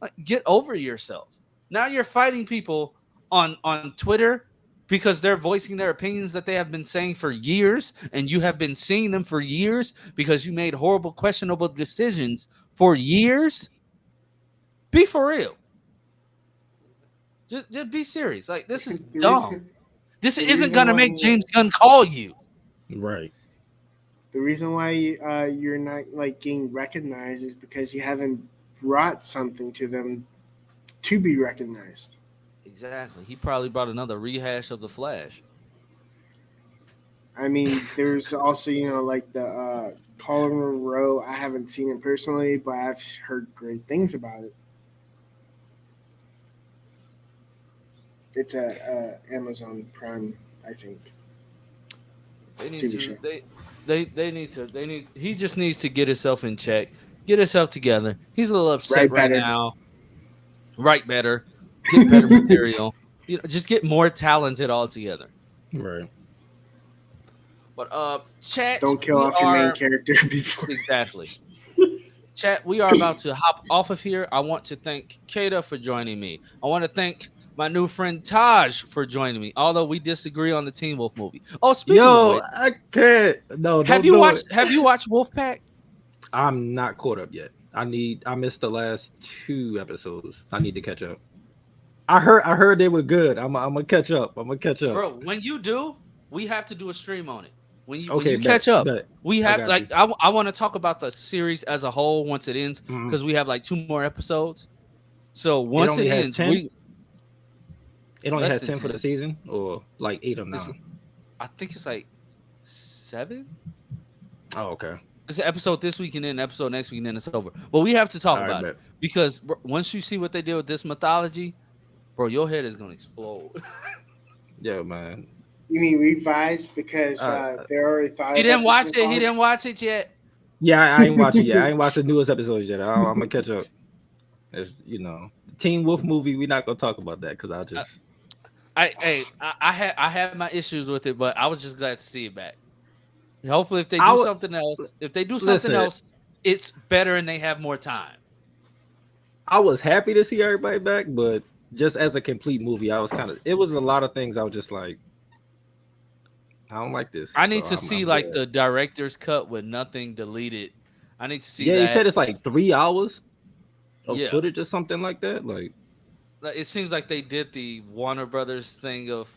like, get over yourself. Now you're fighting people on Twitter because they're voicing their opinions that they have been saying for years, and you have been seeing them for years because you made horrible, questionable decisions for years. Be for real. Just be serious. Like, this is dumb. This isn't going to make James Gunn call you. Right. The reason why you're not like getting recognized is because you haven't brought something to them to be recognized. Exactly. He probably brought another rehash of The Flash. I mean, there's also, like the Colin Monroe. I haven't seen it personally, but I've heard great things about it. It's a Amazon Prime, I think. They need to. They need. He just needs to get himself in check, get himself together. He's a little upset right now. Write better, get better material. Just get more talented altogether. Right. But chat. Don't kill off your main character before. Exactly. Chat. We are about to hop off of here. I want to thank Kata for joining me. I want to thank my new friend Taj for joining me, although we disagree on the Teen Wolf movie. Oh, speaking of which, I can't. No, have you watched Wolfpack? I'm not caught up yet. I missed the last 2 episodes. I need to catch up. I heard they were good. I'm gonna catch up. Bro, when you do, we have to do a stream on it. When you catch up, we have I want to talk about the series as a whole once it ends, because we have like 2 more episodes. So once it ends, it only has 10 for the season, or like 8 or 9. I think it's like 7. Oh, okay. It's an episode this week and then an episode next week and then it's over. But we have to talk about it because once you see what they did with this mythology, bro, your head is gonna explode. Yeah, man. You mean revised because they already thought. He didn't watch it. He didn't watch it yet. Yeah, I ain't watch it yet. I ain't watched the newest episodes yet. I'm gonna catch up. As you know, Teen Wolf movie. We're not gonna talk about that because I'll just. I had my issues with it, but I was just glad to see it back. Hopefully, if they do something else, it's better and they have more time. I was happy to see everybody back, but just as a complete movie, I was it was a lot of things I was just like, I don't like this. I need to see like the director's cut with nothing deleted. I need to see. Yeah, he said it's like 3 hours of footage or something like that. Like, it seems like they did the Warner Brothers thing of,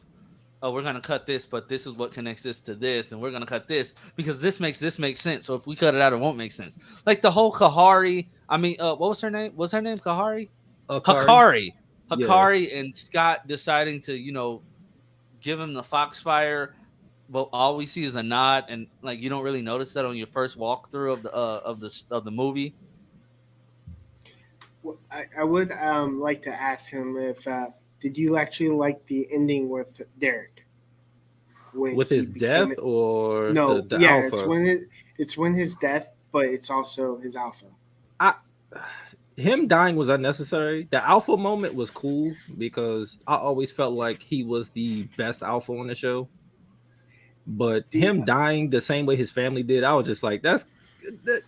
oh, we're gonna cut this, but this is what connects this to this, and we're gonna cut this because this makes sense. So if we cut it out, it won't make sense. Like the whole Kahari. I mean, what was her name? Was her name Kahari? Hakari. And Scott deciding to, give him the Foxfire, but all we see is a nod, and like you don't really notice that on your first walkthrough of the movie. Well, I would like to ask him if did you actually like the ending with Derek? With his death or no? The yeah, alpha? it's when his death, but it's also his alpha. Him dying was unnecessary. The alpha moment was cool because I always felt like he was the best alpha on the show. But him dying the same way his family did, I was just like,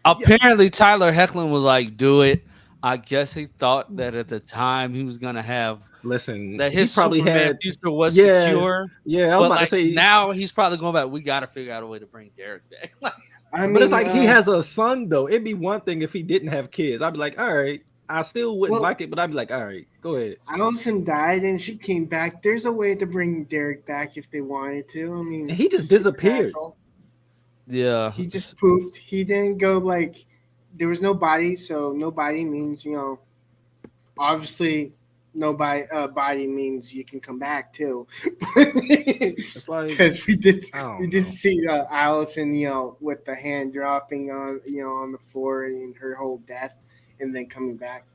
apparently Tyler Hoechlin was like, do it. I guess he thought that at the time he was gonna have that his probably Superman future was secure. Yeah, I was about to say now he's probably going back. We got to figure out a way to bring Derek back. But it's like he has a son though. It'd be one thing if he didn't have kids. I'd be like, all right, I still wouldn't like it, but I'd be like, all right, go ahead. Allison died and she came back. There's a way to bring Derek back if they wanted to. I mean, he just disappeared. Yeah, he just poofed. He didn't go like. There was no body, so no body means obviously no body means you can come back too. It's like because we did see Allison with the hand dropping on on the floor and her whole death and then coming back.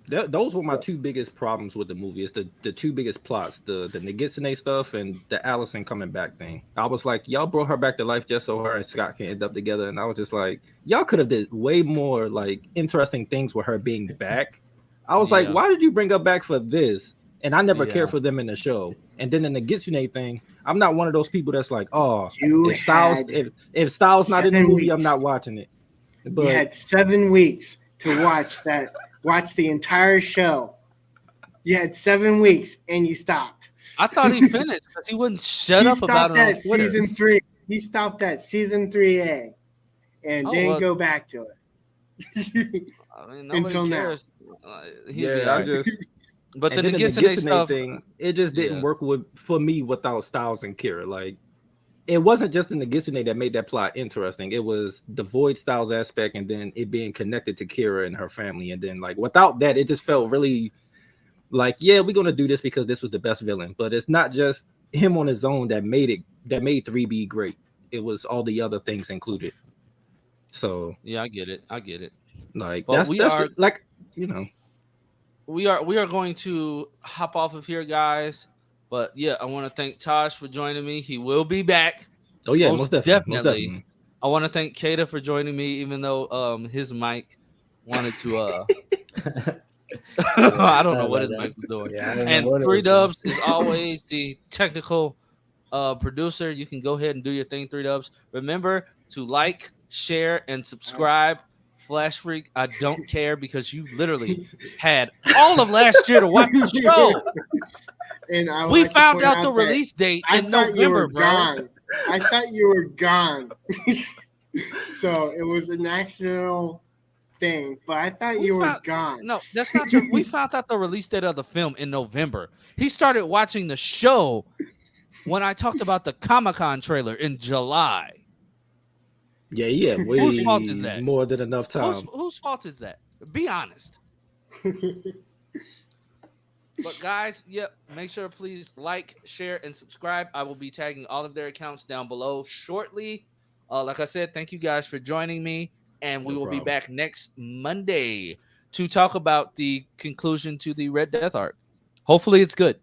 Those were my two biggest problems with the movie. It's the two biggest plots, the Nagitsune stuff and the Allison coming back thing. I was like, y'all brought her back to life just so her and Scott can end up together. And I was just like, y'all could have did way more like interesting things with her being back. I was like, why did you bring her back for this? And I never cared for them in the show. And then in the Nagitsune thing, I'm not one of those people that's like, oh, if Styles not in the movie, I'm not watching it. But you had 7 weeks to watch that. Watch the entire show. You had 7 weeks and you stopped. I thought he finished because he wouldn't shut up about it on Twitter. Season 3. He stopped at season 3A and didn't go back to it. I mean, until cares. Now. But the Nagitsune stuff thing, it just didn't work for me without Styles and Kira. Like, it wasn't just the Nagitsune that made that plot interesting. It was the Void Styles aspect and then it being connected to Kira and her family. And then like without that, it just felt really like, yeah, we're gonna do this because this was the best villain. But it's not just him on his own that made 3B great. It was all the other things included. So yeah, I get it. Like but we are going to hop off of here, guys. But yeah, I want to thank Taj for joining me. He will be back. Oh yeah, most definitely. I want to thank Kata for joining me, even though his mic wanted to. I don't know what his mic was doing. Yeah, and 3 Dubs is always the technical producer. You can go ahead and do your thing, 3 Dubs. Remember to like, share, and subscribe. Flash Freak, I don't care because you literally had all of last year to watch the show. And we found out the release date in November, bro. I thought you were gone. So it was an accidental thing, but I thought you were gone. No, that's not true. We found out the release date of the film in November. He started watching the show when I talked about the Comic-Con trailer in July. Yeah, whose fault is that? More than enough time. Whose fault is that? Be honest. But guys, make sure please like, share, and subscribe. I will be tagging all of their accounts down below shortly. Like I said, thank you guys for joining me, and we will be back next Monday to talk about the conclusion to the Red Death arc. Hopefully, it's good.